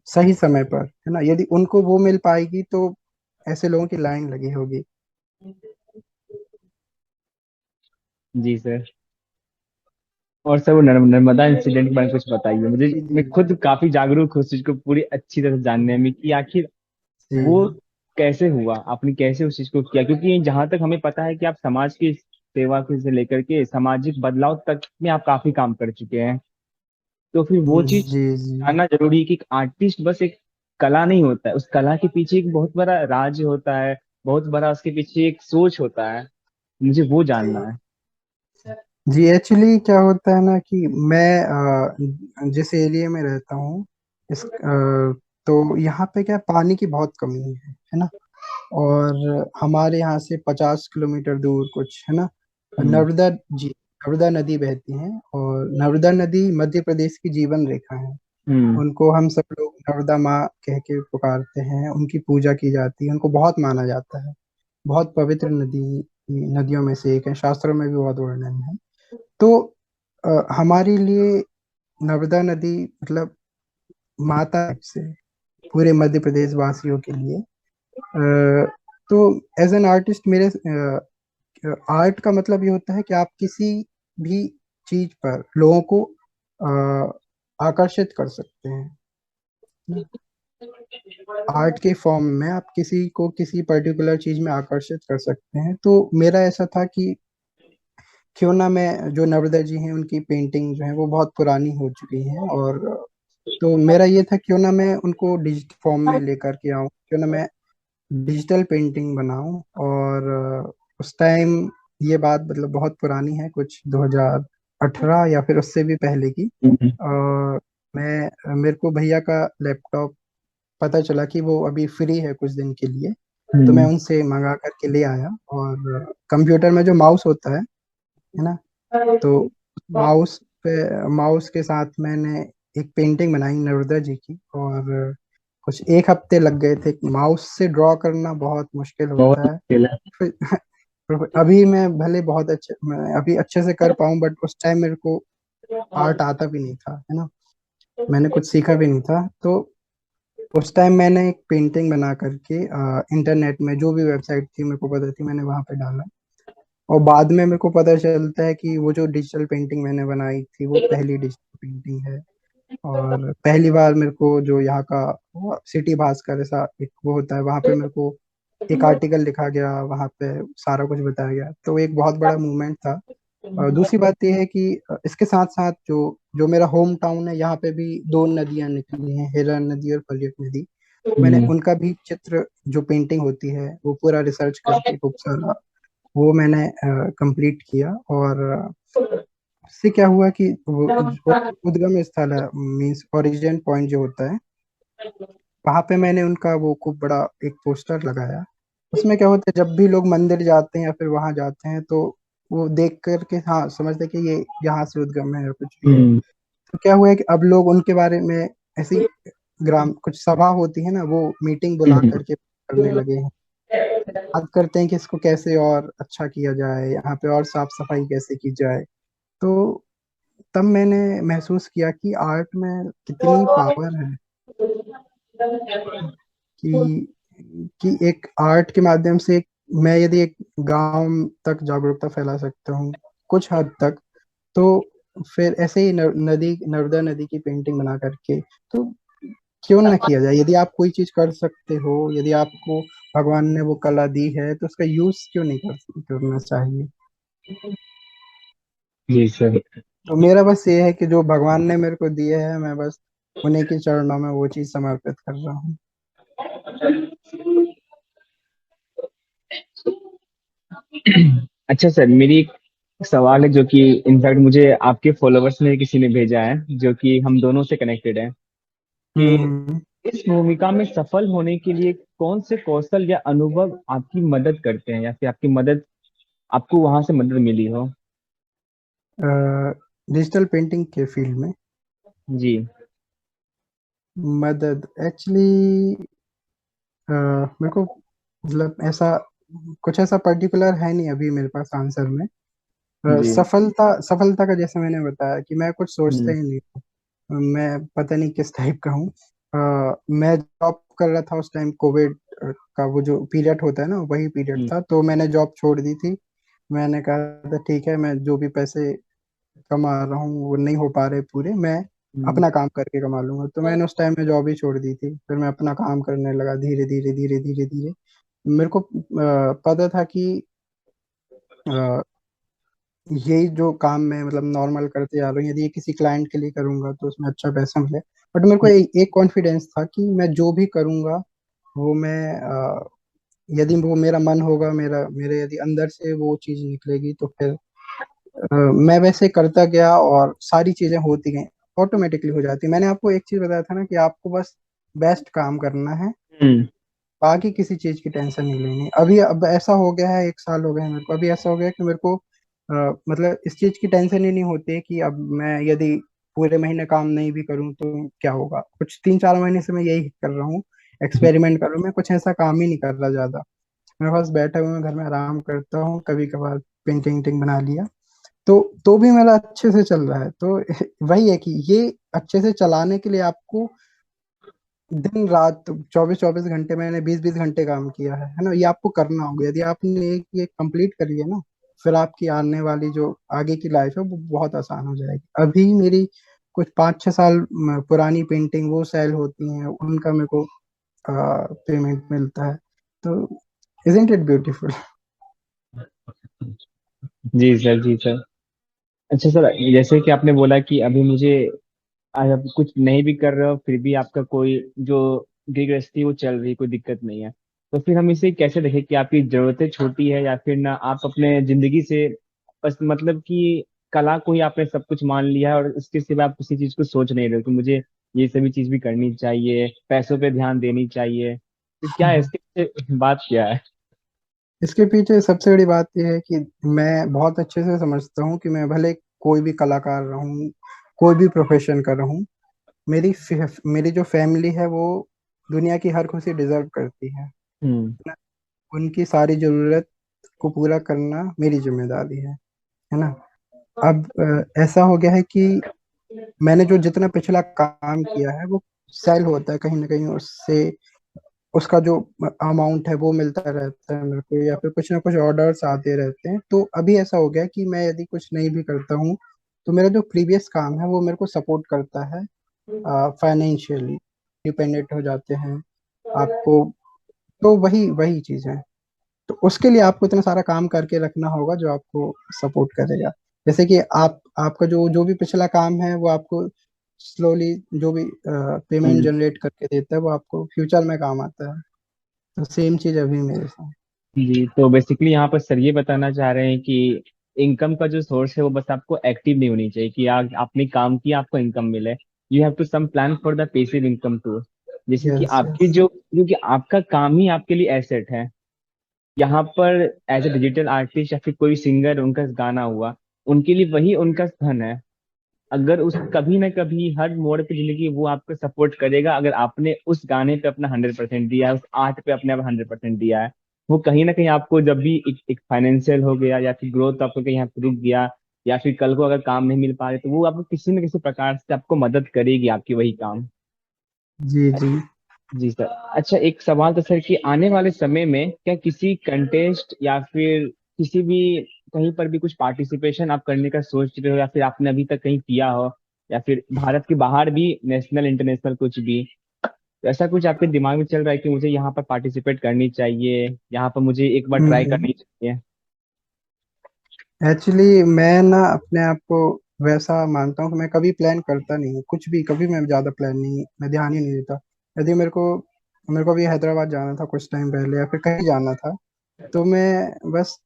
सही समय पर, है ना। यदि उनको वो मिल पाएगी तो ऐसे लोगों की लाइन लगी होगी। जी सर। और सर वो नर्मदा इंसिडेंट के बारे में कुछ बताइए मुझे। जी जी मैं खुद काफी जागरूक हूँ उस चीज को पूरी अच्छी तरह से जानने में कि आखिर वो जी कैसे हुआ, आपने कैसे उस चीज को किया, क्योंकि जहां तक हमें पता है कि आप समाज की सेवा के से लेकर के सामाजिक बदलाव तक में आप काफी काम कर चुके हैं। तो फिर वो चीज जी जी जानना जरूरी है कि एक आर्टिस्ट बस एक कला नहीं होता है, उस कला के पीछे एक बहुत बड़ा राज होता है, बहुत बड़ा उसके पीछे एक सोच होता है। मुझे वो जानना है। जी एक्चुअली क्या होता है ना कि मैं जिस एरिया में रहता हूँ, तो यहाँ पे क्या पानी की बहुत कमी है ना। और हमारे यहाँ से 50 किलोमीटर दूर कुछ, है ना, हम्म। नर्मदा जी नर्मदा नदी बहती है। और नर्मदा नदी मध्य प्रदेश की जीवन रेखा है। हम्म। उनको हम सब लोग नर्मदा माँ कह के पुकारते हैं, उनकी पूजा की जाती है, उनको बहुत माना जाता है। बहुत पवित्र नदियों में से एक है, शास्त्रों में भी बहुत वर्णन है। तो हमारे लिए नर्मदा नदी मतलब माता से, पूरे मध्य प्रदेश वासियों के लिए। तो एज एन आर्टिस्ट मेरे आर्ट का मतलब ये होता है कि आप किसी भी चीज पर लोगों को आकर्षित कर सकते हैं ना। आर्ट के फॉर्म में आप किसी को किसी पर्टिकुलर चीज में आकर्षित कर सकते हैं। तो मेरा ऐसा था कि क्यों ना मैं, जो नर्मदा जी हैं उनकी पेंटिंग जो है वो बहुत पुरानी हो चुकी है, और तो मेरा ये था क्यों ना मैं उनको डिजिटल फॉर्म में लेकर के आऊँ, क्यों ना मैं डिजिटल पेंटिंग बनाऊं। और उस टाइम, ये बात मतलब बहुत पुरानी है, कुछ 2018 या फिर उससे भी पहले की। हम्म। मेरे को भैया का लैपटॉप पता चला कि वो अभी फ्री है कुछ दिन के लिए। तो मैं हम्म। उनसे मंगा करके ले आया, और कंप्यूटर में जो माउस होता है ना, तो माउस माउस के साथ मैंने एक पेंटिंग बनाई नर्मदा जी की। और कुछ एक हफ्ते लग गए थे। माउस से ड्रॉ करना बहुत मुश्किल बहुत होता है। मुश्किल है। फिर अभी मैं भले बहुत अच्छे, मैं अभी अच्छे से कर पाऊँ, बट उस टाइम मेरे को आर्ट आता भी नहीं था, है ना। मैंने कुछ सीखा भी नहीं था। तो उस टाइम मैंने एक पेंटिंग बना करके इंटरनेट में जो भी वेबसाइट थी मेरे को पता थी, मैंने वहां पे डाला। और बाद में मेरे को पता चलता है कि वो जो डिजिटल पेंटिंग मैंने बनाई थी वो पहली डिजिटल पेंटिंग है। और पहली बार मेरे को जो यहाँ का सिटी भास्कर ऐसा एक वो होता है, वहां पे मेरे को एक आर्टिकल लिखा गया, वहां पे सारा कुछ बताया गया, तो एक बहुत बड़ा मूवमेंट था। और दूसरी बात यह है कि इसके साथ साथ जो जो मेरा होम टाउन है, यहाँ पे भी दो नदियां निकली हैं, हिरन नदी और पलियट नदी। मैंने हम्म। उनका भी चित्र, जो पेंटिंग होती है वो पूरा रिसर्च करके खूब सारा वो मैंने कंप्लीट किया। और उससे क्या हुआ कि वो जो उद्गम स्थल है, मीन्स ओरिजिन पॉइंट जो होता है, वहां पे मैंने उनका वो खूब बड़ा एक पोस्टर लगाया। उसमें क्या होता है, जब भी लोग मंदिर जाते हैं या फिर वहां जाते हैं तो वो देख करके हाँ समझते हैं कि ये यहाँ से उद्गम है या कुछ भी है। हम्म। तो क्या हुआ है कि अब लोग उनके बारे में ऐसी ग्राम कुछ सभा होती है ना, वो मीटिंग बुला हम्म। करके करने लगे हैं। बात करते हैं कि इसको कैसे और अच्छा किया जाए, यहाँ पे और साफ सफाई कैसे की जाए। तो तब मैंने महसूस किया कि आर्ट में कितनी पावर है, कि एक आर्ट के माध्यम से मैं यदि एक गांव तक जागरूकता फैला सकता हूँ कुछ हद तक, तो फिर ऐसे ही नदी, नर्मदा नदी की पेंटिंग बना करके, तो क्यों ना किया जाए। यदि आप कोई चीज कर सकते हो, यदि आपको भगवान ने वो कला दी है, तो उसका यूज क्यों नहीं करना चाहिए। जी सर। तो मेरा बस ये है कि जो भगवान ने मेरे को दिए है, मैं बस उन्हीं के चरणों में वो चीज समर्पित कर रहा हूँ। अच्छा सर, मेरी एक सवाल है जो कि इनफैक्ट मुझे आपके फॉलोअर्स में किसी ने भेजा है, जो कि हम दोनों से कनेक्टेड है, कि हम्म। इस भूमिका में सफल होने के लिए कौन से कौशल या अनुभव आपकी मदद करते हैं, या फिर आपकी मदद, आपको वहां से मदद मिली हो। डिजिटल पेंटिंग के फील्ड में जी। मदद एक्चुअली मेरे को मतलब ऐसा कुछ ऐसा पर्टिकुलर है नहीं अभी मेरे पास आंसर में। जी। सफलता सफलता का जैसे मैंने बताया कि मैं कुछ सोचता हम्म। ही नहीं हूँ। मैं पता नहीं किस टाइप का हूँ। मैं जॉब कर रहा था उस टाइम, कोविड का वो जो पीरियड होता है ना, वही पीरियड हम्म। था, तो मैंने जॉब छोड़ दी थी। मैंने कहा था ठीक है, मैं जो भी पैसे कमा रहा हूँ वो नहीं हो पा रहे पूरे, मैं हम्म। अपना काम करके कमा लूंगा। तो मैंने उस टाइम में जॉब ही छोड़ दी थी, फिर मैं अपना काम करने लगा धीरे धीरे धीरे धीरे धीरे। मेरे को पता था कि अ, यही जो काम मैं मतलब नॉर्मल करते जा रहा हूँ, यदि ये किसी क्लाइंट के लिए करूंगा तो उसमें अच्छा पैसा मिले। बट मेरे को एक कॉन्फिडेंस था कि मैं जो भी करूंगा वो मैं यदि वो मेरा मन होगा, मेरा मेरे यदि अंदर से वो चीज निकलेगी, तो फिर मैं वैसे करता गया और सारी चीजें होती गई, ऑटोमेटिकली हो जाती। मैंने आपको एक चीज बताया था ना कि आपको बस बेस्ट काम करना है, हम्म। बाकी किसी चीज की टेंशन नहीं लेनी। अभी अब ऐसा हो गया है, 1 साल हो गया है मेरे को, अभी ऐसा हो गया है कि मेरे को मतलब इस चीज की टेंशन ही नहीं होती है कि अब मैं यदि पूरे महीने काम नहीं भी करूं तो क्या होगा। कुछ 3-4 महीने से मैं यही कर रहा हूँ, एक्सपेरिमेंट कर रहा हूँ। मैं कुछ ऐसा काम ही नहीं कर रहा ज्यादा, मैं बस बैठा हुआ घर में आराम करता हूँ, कभी कभार पेंटिंग वेंटिंग बना लिया। तो भी मेरा अच्छे से चल रहा है। तो वही है कि ये अच्छे से चलाने के लिए आपको दिन रात 24-24 घंटे, मैंने 20-20 घंटे काम किया है ना, ये आपको करना होगा। यदि आपने एक ये कंप्लीट कर लिया ना, फिर आपकी आने वाली जो आगे की लाइफ है वो बहुत आसान हो जाएगी। अभी मेरी कुछ 5-6 साल पुरानी पेंटिंग वो सेल होती हैं, उनका मेरे को पेमेंट मिलता है। तो इजंट इट ब्यूटीफुल। जी सर, जी सर। अच्छा सर, जैसे कि आपने बोला कि अभी मुझे, आज आप कुछ नहीं भी कर रहे हो फिर भी आपका कोई जो गृह गृहस्थी वो चल रही है, कोई दिक्कत नहीं है, तो फिर हम इसे कैसे देखें कि आपकी जरूरतें छोटी है, या फिर ना आप अपने जिंदगी से बस मतलब कि कला को ही आपने सब कुछ मान लिया है और इसके सिवा आप किसी चीज को सोच नहीं रहे हो कि मुझे ये सभी चीज भी करनी चाहिए, पैसों पे ध्यान देनी चाहिए, तो क्या है इसके पीछे बात क्या है। इसके पीछे सबसे बड़ी बात यह है कि मैं बहुत अच्छे से समझता हूँ कि मैं भले कोई भी कलाकार रहूँ, कोई भी प्रोफेशन कर रहा हूँ, मेरी जो फैमिली है वो दुनिया की हर खुशी डिजर्व करती है हम्म। ना। उनकी सारी जरूरत को पूरा करना मेरी जिम्मेदारी है ना। अब ऐसा हो गया है कि मैंने जो जितना पिछला काम किया है वो सेल होता है कहीं ना कहीं, उससे उसका जो अमाउंट है वो मिलता रहता है मेरे को, या फिर कुछ ना कुछ ऑर्डर्स आते रहते हैं। तो अभी ऐसा हो गया है कि मैं यदि कुछ नहीं भी करता हूँ तो मेरा जो प्रीवियस काम है वो मेरे को सपोर्ट करता है, फाइनेंशियली डिपेंडेंट हो जाते हैं आपको। तो वही वही चीज है। तो उसके लिए आपको इतना सारा काम करके रखना होगा जो आपको सपोर्ट करेगा। जैसे कि आप आपका जो जो भी पिछला काम है वो आपको स्लोली जो भी पेमेंट हम्म। जनरेट करके देता है वो आपको फ्यूचर में काम आता है। तो सेम चीज अभी मेरे साथ। जी, तो बेसिकली यहाँ पर सर ये बताना चाह रहे हैं कि इनकम का जो सोर्स है वो बस आपको एक्टिव नहीं होनी चाहिए कि आपने काम किया आपको इनकम मिले, you have to some plan for the passive income too. जैसे कि यस आपकी यस। जो, क्योंकि आपका काम ही आपके लिए एसेट है। यहाँ पर एज ए डिजिटल आर्टिस्ट या फिर कोई सिंगर, उनका गाना हुआ, उनके लिए वही उनका धन है। अगर उस कभी ना कभी हर मोड़ पे जिंदगी वो आपको सपोर्ट करेगा, अगर आपने उस गाने पे अपना 100% दिया है, उस आर्ट पे अपने आप 100% दिया है। वो कहीं ना कहीं आपको जब भी एक फाइनेंशियल हो गया या फिर ग्रोथ आपको कहीं यहाँ पे रुक गया, या फिर कल को अगर काम नहीं मिल पा रहे, तो वो आपको किसी न किसी प्रकार से आपको मदद करेगी, आपकी वही काम। जी जी। जी सर। अच्छा, एक सवाल था सर, कि आने वाले समय में क्या किसी कंटेस्ट या फिर किसी भी कहीं पर भी कुछ पार्टिसिपेशन आप करने का सोच रहे हो, या फिर आपने अभी तक कहीं किया हो, या फिर भारत के बाहर भी नेशनल इंटरनेशनल कुछ भी, तो ऐसा कुछ आपके दिमाग में चल रहा है कि मुझे यहाँ पर पार्टिसिपेट करनी चाहिए, यहाँ पर मुझे एक बार ट्राई हम्म। करनी चाहिए? एक्चुअली मैं ना अपने आप को वैसा मानता हूँ कि मैं कभी प्लान करता नहीं हूँ कुछ भी, कभी मैं ज्यादा प्लान नहीं, मैं ध्यान ही नहीं देता। यदि मेरे को भी हैदराबाद जाना था कुछ टाइम पहले, या फिर कहीं जाना था, तो मैं बस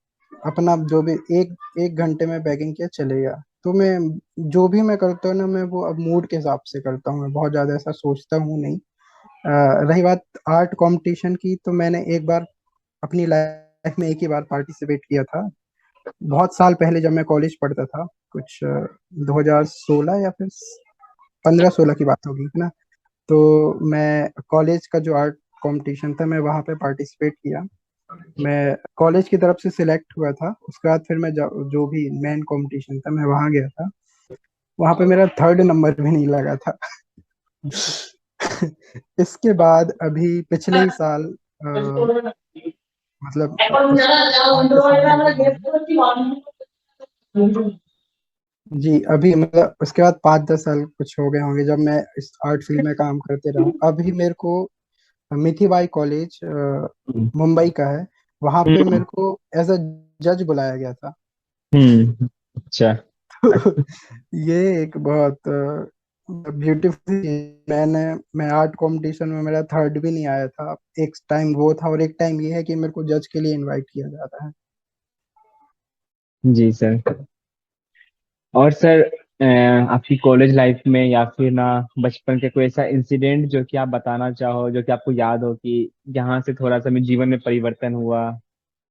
अपना जो भी एक एक घंटे में पैकिंग किया चले गया। तो मैं जो भी मैं करता हूँ ना, मैं वो अब मूड के हिसाब से करता हूँ, मैं बहुत ज्यादा ऐसा सोचता हूँ नहीं। रही बात आर्ट कंपटीशन की, तो मैंने एक बार अपनी लाइफ में एक ही बार पार्टिसिपेट किया था, बहुत साल पहले जब मैं कॉलेज पढ़ता था, कुछ 2016 या फिर 15-16 की बात होगी, है ना। तो मैं कॉलेज का जो आर्ट कंपटीशन था, मैं वहाँ पे पार्टिसिपेट किया। मैं कॉलेज की तरफ से सिलेक्ट हुआ था, उसके बाद फिर मैं जो भी मेन कंपटीशन था मैं वहाँ गया था। वहाँ पे मेरा थर्ड नंबर भी नहीं लगा था। इसके बाद अभी पिछले ही साल मतलब कुछ 5-10 साल हो गए होंगे। जी अभी मतलब उसके बाद 5-10 साल कुछ हो गए होंगे जब मैं इस आर्ट फील्ड में काम करते रहा हूँ। अभी मेरे को मिठीबाई कॉलेज मुंबई का है, वहां पे हम्म। मेरे को एज अ जज बुलाया गया था। अच्छा। ये एक बहुत ब्यूटीफुल, मैं आर्ट कंपटीशन में मेरा थर्ड भी नहीं आया था। एक टाइम वो था और एक टाइम ये है कि मेरे को जज के लिए इनवाइट किया जाता है। जी सर। और सर, आपकी कॉलेज लाइफ में या फिर ना बचपन के कोई ऐसा इंसिडेंट जो कि आप बताना चाहो, जो कि आपको याद हो कि यहाँ से थोड़ा सा मेरे जीवन में परिवर्तन हुआ,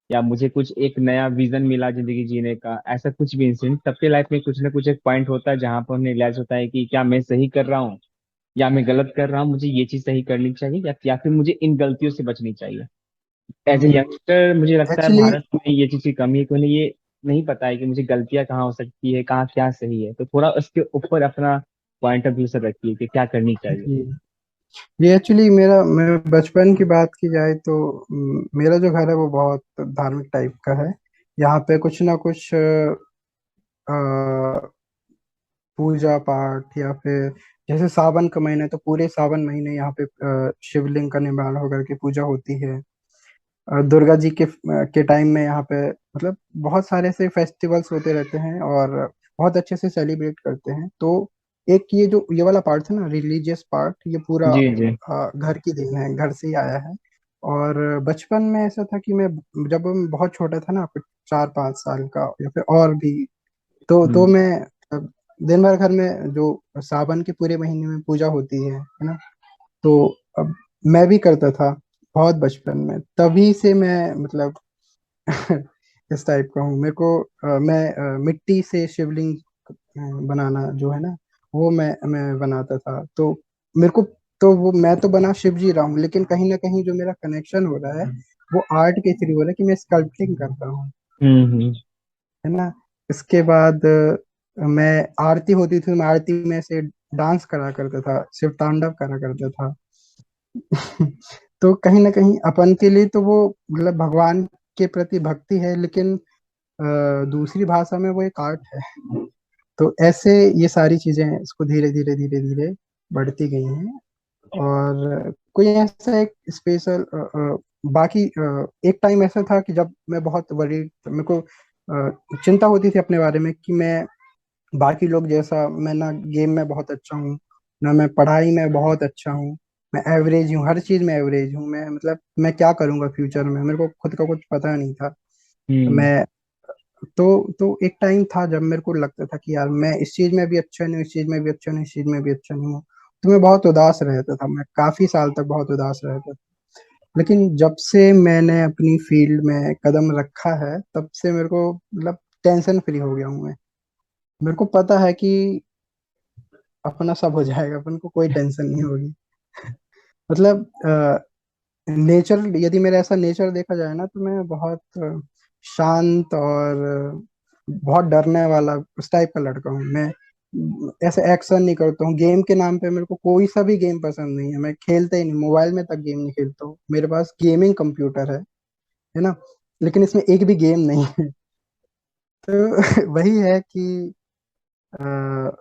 या मुझे कुछ एक नया विजन मिला जिंदगी जीने का, ऐसा कुछ भी इंसिडेंट? सबके लाइफ में कुछ ना कुछ एक पॉइंट होता है जहाँ पर उन्हें रियलाइज होता है कि क्या मैं सही कर रहा हूँ या मैं गलत कर रहा हूँ, मुझे ये चीज सही करनी चाहिए या फिर मुझे इन गलतियों से बचनी चाहिए। एज ए यंगस्टर मुझे लगता है एक्चुअली भारत में ये चीज की कमी है कि उन्हें ये नहीं पता है कि मुझे गलतियां कहाँ हो सकती है, कहाँ क्या सही है। तो थोड़ा उसके ऊपर अपना पॉइंट ऑफ व्यू से रखिए कि क्या करनी चाहिए। जी, ये एक्चुअली मेरा मैं बचपन की बात की जाए तो मेरा जो घर है वो बहुत धार्मिक टाइप का है। यहाँ पे कुछ ना कुछ पूजा पाठ, या फिर जैसे सावन का महीना है तो पूरे सावन महीने यहाँ पे शिवलिंग का निर्माण होकर के पूजा होती है। दुर्गा जी के टाइम में यहाँ पे मतलब बहुत सारे ऐसे फेस्टिवल्स होते रहते हैं और बहुत अच्छे से सेलिब्रेट करते हैं। तो एक ये वाला पार्ट था ना, रिलीजियस पार्ट, ये पूरा जी जी। घर की देन है, घर से ही आया है। और बचपन में ऐसा था कि मैं जब मैं बहुत छोटा था ना, कुछ 4-5 साल का या फिर और भी, तो हम्म। मैं अब दिन भर घर में जो सावन के पूरे महीने में पूजा होती है ना, तो अब मैं भी करता था बहुत बचपन में। तभी से मैं मतलब इस टाइप का हूँ। मेरे को मैं मिट्टी से शिवलिंग बनाना जो है ना, वो मैं बनाता था। तो मेरे को तो वो मैं तो बना शिव जी रहा हूँ, लेकिन कहीं ना कहीं जो मेरा कनेक्शन हो रहा है वो आर्ट के थ्रू हो रहा है कि मैं स्कल्पटिंग कर रहा हूँ, हम्म। है ना। इसके बाद मैं आरती होती थी, मैं आरती में से डांस करा करता था, शिव तांडव करा करता था। तो कहीं ना कहीं अपन के लिए तो वो मतलब भगवान के प्रति भक्ति है, लेकिन दूसरी भाषा में वो एक आर्ट है। तो ऐसे ये सारी चीजें इसको धीरे धीरे धीरे धीरे बढ़ती गई हैं। और कोई ऐसा एक स्पेशल बाकी एक टाइम ऐसा था कि जब मैं बहुत वरीड, मेरे को चिंता होती थी अपने बारे में कि मैं बाकी लोग जैसा, मैं ना गेम में बहुत अच्छा हूँ, ना मैं पढ़ाई में बहुत अच्छा हूँ, मैं एवरेज हूँ, हर चीज में एवरेज हूँ मैं। मतलब मैं क्या करूँगा फ्यूचर में, मेरे को खुद का कुछ पता नहीं था। हम्म। मैं तो एक टाइम था जब मेरे को लगता था कि यार मैं इस चीज में भी अच्छा नहीं हूँ, इस चीज में भी अच्छा नहीं, इस चीज में भी अच्छा नहीं हूँ। तो मैं बहुत उदास रहता था, मैं काफी साल तक बहुत उदास रहता था। लेकिन जब से मैंने अपनी फील्ड में कदम रखा है, तब से मेरे को मतलब टेंशन फ्री हो गया हूँ मैं। मेरे को पता है कि अपना सब हो जाएगा, अपन को कोई टेंशन नहीं होगी। मतलब नेचर, यदि मेरा ऐसा नेचर देखा जाए ना, तो मैं बहुत शांत और बहुत डरने वाला उस टाइप का लड़का हूँ मैं। ऐसे एक्शन नहीं करता हूँ गेम के नाम पे। मेरे को कोई सा भी गेम पसंद नहीं है, मैं खेलता ही नहीं, मोबाइल में तक गेम नहीं खेलता हूँ। मेरे पास गेमिंग कंप्यूटर है ना, लेकिन इसमें एक भी गेम नहीं है। तो वही है कि अ,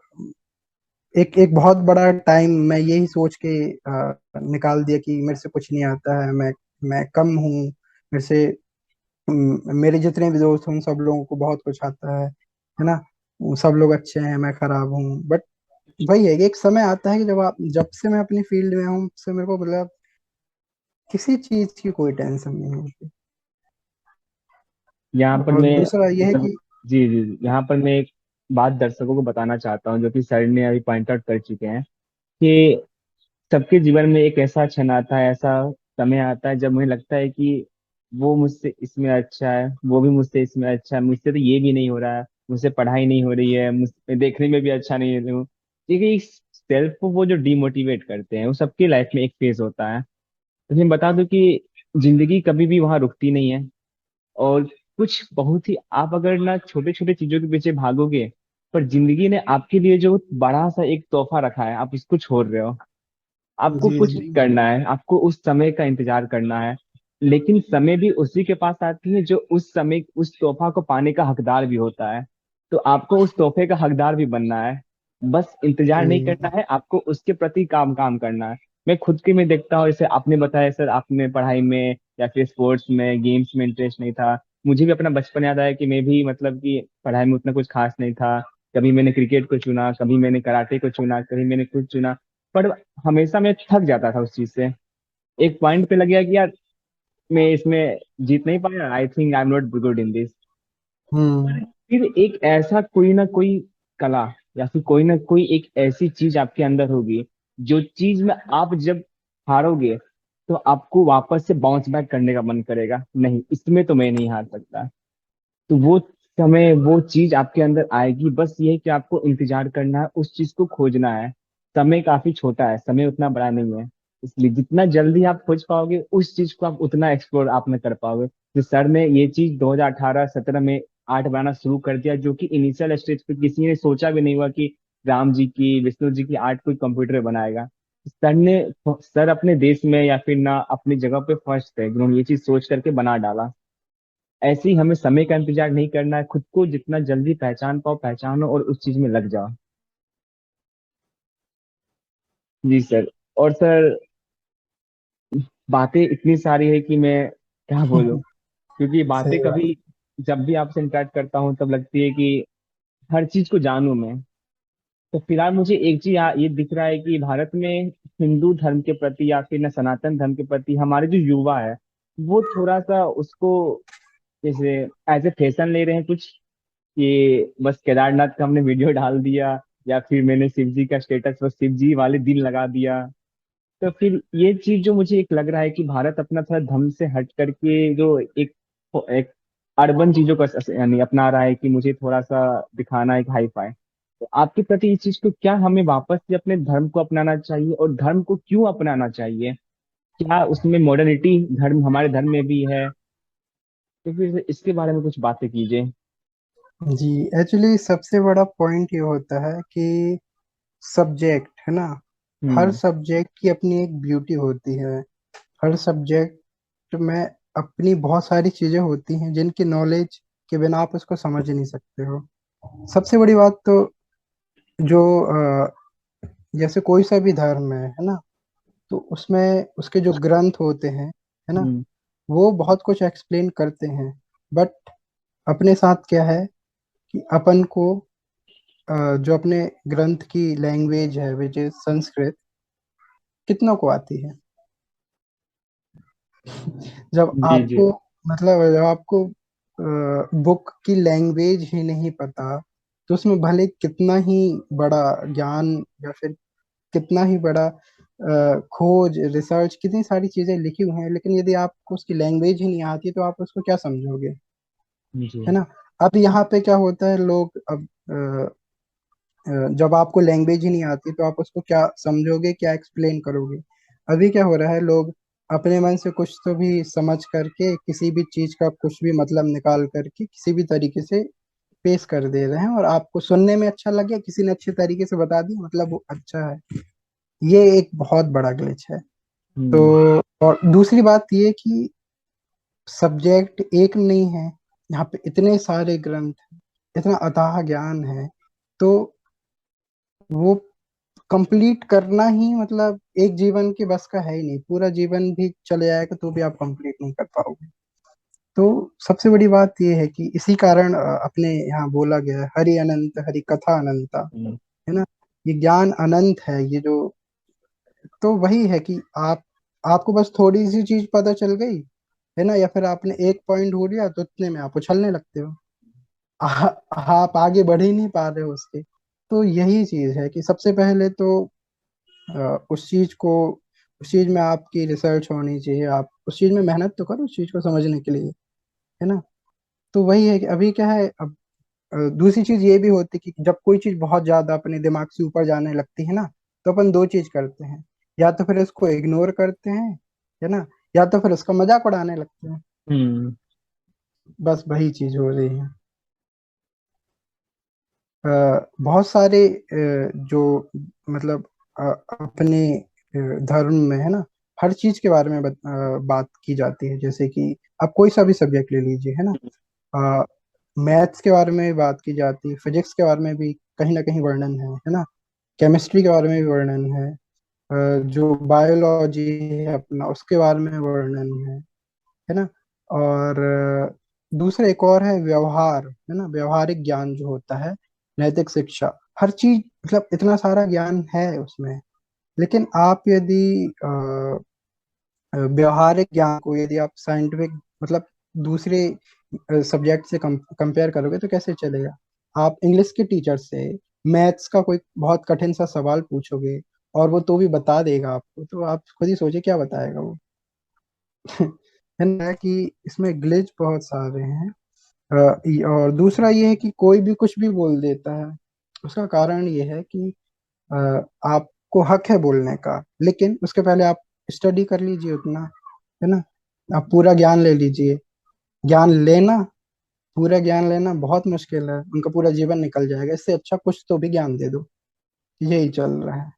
एक एक बहुत बड़ा टाइम मैं यही सोच के निकाल दिया कि मेरे से कुछ नहीं आता है, मैं कम हूँ मेरे से। मेरे जितने भी दोस्त हैं उन सब लोगों को बहुत कुछ आता है ना। वो सब लोग अच्छे हैं, मैं खराब हूँ। बट वही है कि एक समय आता है कि जब से मैं अपनी फील्ड में हूँ, से मेरे को मतलब किसी चीज की कोई टेंशन नहीं होती। यहाँ पर और मैं दूसरा ये है मतलब, कि जी जी जी, यहाँ पर मैं एक बात दर्शकों को बताना चाहता हूँ, जो कि सर ने अभी पॉइंट आउट कर चुके हैं, कि सबके जीवन में एक ऐसा क्षण आता है, ऐसा समय आता है जब मुझे लगता है कि वो मुझसे इसमें अच्छा है, वो भी मुझसे इसमें अच्छा है, मुझसे तो ये भी नहीं हो रहा है, मुझसे पढ़ाई नहीं हो रही है, मुझसे देखने में भी अच्छा नहीं हूँ। देखिए, सेल्फ को वो जो डिमोटिवेट करते हैं, वो सबकी लाइफ में एक फेज होता है। तो मैं बता दूं कि जिंदगी कभी भी वहां रुकती नहीं है। और कुछ बहुत ही, आप अगर ना छोटे छोटे चीजों के पीछे भागोगे, पर जिंदगी ने आपके लिए जो बड़ा सा एक तोहफा रखा है, आप उसको छोड़ रहे हो। आपको जी कुछ जी। नहीं करना है, आपको उस समय का इंतजार करना है। लेकिन समय भी उसी के पास आती है जो उस समय उस तोहफा को पाने का हकदार भी होता है। तो आपको उस तोहफे का हकदार भी बनना है। बस इंतजार नहीं करना जी। है, आपको उसके प्रति काम काम करना है। मैं खुद की में देखता हूँ, जैसे आपने बताया सर, आपने पढ़ाई में या फिर स्पोर्ट्स में, गेम्स में इंटरेस्ट नहीं था। मुझे भी अपना बचपन याद आया कि मैं भी मतलब कि पढ़ाई में उतना कुछ खास नहीं था। कभी मैंने क्रिकेट को चुना, कभी मैंने कराटे को चुना, कभी मैंने कुछ चुना। पर हमेशा मैं थक जाता था उस चीज से। एक पॉइंट पे लग गया कि यार, मैं इसमें जीत नहीं पाया, I think I am not good in this. Hmm. फिर एक ऐसा कोई ना कोई कला, या फिर कोई ना कोई एक ऐसी चीज आपके अंदर होगी, जो चीज में आप जब हारोगे, तो आपको वापस से बाउंस बैक करने का मन करेगा, नहीं इसमें तो मैं नहीं हार सकता। तो वो समय, वो चीज आपके अंदर आएगी। बस ये है कि आपको इंतजार करना है, उस चीज को खोजना है। समय काफी छोटा है, समय उतना बड़ा नहीं है। इसलिए जितना जल्दी आप खोज पाओगे उस चीज को, आप उतना एक्सप्लोर आप में कर पाओगे। तो सर ने ये चीज 2018-17 में आर्ट बनाना शुरू कर दिया, जो कि इनिशियल स्टेज पे किसी ने सोचा भी नहीं हुआ कि राम जी की, विष्णु जी की आर्ट कोई कंप्यूटर बनाएगा। सर अपने देश में या फिर ना अपनी जगह पे फर्स्ट थे, जिन्होंने ये चीज सोच करके बना डाला। ऐसे ही हमें समय का इंतजार नहीं करना है, खुद को जितना जल्दी पहचान पाओ पहचानो और उस चीज में लग जाओ। जी सर। और सर, बातें इतनी सारी है कि मैं क्या बोलूं, क्योंकि बातें सही बात। कभी, जब भी आपसे इंटरेक्ट करता हूँ तब लगती है कि हर चीज को जानूं मैं। तो फिलहाल मुझे एक चीज ये दिख रहा है कि भारत में हिंदू धर्म के प्रति या फिर न सनातन धर्म के प्रति हमारे जो युवा है, वो थोड़ा सा उसको जैसे एज ए फैशन ले रहे हैं कुछ, कि बस केदारनाथ का हमने वीडियो डाल दिया, या फिर मैंने शिव जी का स्टेटस बस शिव जी वाले दिन लगा दिया। तो फिर ये चीज जो मुझे एक लग रहा है कि भारत अपना थोड़ा धर्म से हट करके जो एक एक अर्बन चीजों का यानी अपना रहा है, कि मुझे थोड़ा सा दिखाना एक हाई फाई। तो आपके प्रति इस चीज को, क्या हमें वापस से अपने धर्म को अपनाना चाहिए, और धर्म को क्यों अपनाना चाहिए? क्या उसमें मॉडर्निटी धर्म, हमारे धर्म में भी है? तो फिर इसके बारे में कुछ बातें कीजिए। जी, एक्चुअली सबसे बड़ा पॉइंट ये होता है कि सब्जेक्ट है ना, हर हम्म। सब्जेक्ट की अपनी एक ब्यूटी होती है। हर सब्जेक्ट में अपनी बहुत सारी चीजें होती हैं जिनकी नॉलेज के बिना आप उसको समझ ही नहीं सकते हो। सबसे बड़ी बात तो जो जैसे कोई सा भी धर्म है ना, तो उसमें उसके जो ग्रंथ होते हैं, है ना, हम्म। वो बहुत कुछ एक्सप्लेन करते हैं। बट अपने साथ क्या है कि अपन को जो अपने ग्रंथ की लैंग्वेज है विच इज संस्कृत, कितनों को आती है? जब जी जी। आपको मतलब जब आपको बुक की लैंग्वेज ही नहीं पता, तो उसमें भले कितना ही बड़ा ज्ञान या फिर कितना ही बड़ा खोज रिसर्च, कितनी सारी चीजें लिखी हुई हैं, लेकिन यदि आपको उसकी लैंग्वेज ही नहीं आती तो आप उसको क्या समझोगे? है जी। ना। अब यहाँ पे क्या होता है, लोग अब जब आपको लैंग्वेज ही नहीं आती तो आप उसको क्या समझोगे, क्या एक्सप्लेन करोगे? अभी क्या हो रहा है, लोग अपने मन से कुछ तो भी समझ करके, किसी भी चीज का कुछ भी मतलब निकाल करके किसी भी तरीके से पेश कर दे रहे हैं, और आपको सुनने में अच्छा लगे, किसी ने अच्छे तरीके से बता दिया मतलब वो अच्छा है। ये एक बहुत बड़ा ग्लिच है। तो हम्म। और दूसरी बात ये कि सब्जेक्ट एक नहीं है, यहाँ पे इतने सारे ग्रंथ, इतना अथाह ज्ञान है, तो वो कंप्लीट करना ही मतलब एक जीवन के बस का है ही नहीं, पूरा जीवन भी चले जाएगा तो भी आप कंप्लीट नहीं कर पाओगे। तो सबसे बड़ी बात ये है कि इसी कारण अपने यहाँ बोला गया है, हरि अनंत हरि कथा अनंता, हम्म। है ना। ये ज्ञान अनंत है, ये जो, तो वही है कि आपको बस थोड़ी सी चीज पता चल गई, है ना, या फिर आपने एक पॉइंट ढूंढ लिया तो उतने में आप उछलने लगते हो। आप आगे बढ़ ही नहीं पा रहे हो उसके। तो यही चीज है कि सबसे पहले तो उस चीज को, उस चीज में आपकी रिसर्च होनी चाहिए, आप उस चीज में मेहनत तो करो उस चीज को समझने के लिए, है ना। तो वही है कि अभी क्या है, अब दूसरी चीज ये भी होती है कि जब कोई चीज बहुत ज्यादा अपने दिमाग से ऊपर जाने लगती है ना, तो अपन दो चीज करते हैं, या तो फिर इसको इग्नोर करते हैं, है ना, या तो फिर उसका मजाक उड़ाने लगते हैं। हम्म। बस वही चीज हो रही है। बहुत सारे जो मतलब अ, अपने धर्म में, है ना, हर चीज के बारे में बात की जाती है, जैसे कि आप कोई सा भी सब्जेक्ट ले लीजिए, है ना, मैथ्स के बारे में भी बात की जाती है, फिजिक्स के बारे में भी कहीं ना कहीं वर्णन है ना, केमिस्ट्री के बारे में भी वर्णन है, जो बायोलॉजी है अपना उसके बारे में वर्णन है ना। और दूसरा एक और है व्यवहार, है ना, व्यवहारिक ज्ञान जो होता है, नैतिक शिक्षा, हर चीज मतलब इतना सारा ज्ञान है उसमें। लेकिन आप यदि व्यवहारिक ज्ञान को यदि आप साइंटिफिक मतलब दूसरे सब्जेक्ट से कंपेयर करोगे तो कैसे चलेगा? आप इंग्लिश के टीचर से मैथ्स का कोई बहुत कठिन सा सवाल पूछोगे और वो तो भी बता देगा आपको, तो आप खुद ही सोचिए क्या बताएगा वो। है ना कि इसमें ग्लिच बहुत सारे हैं। और दूसरा ये है कि कोई भी कुछ भी बोल देता है। उसका कारण ये है कि अ, आपको हक है बोलने का, लेकिन उसके पहले आप स्टडी कर लीजिए उतना, है ना। आप पूरा ज्ञान ले लीजिए। ज्ञान लेना, पूरा ज्ञान लेना बहुत मुश्किल है, उनका पूरा जीवन निकल जाएगा, इससे अच्छा कुछ तो भी ज्ञान दे दो। यही चल रहा है।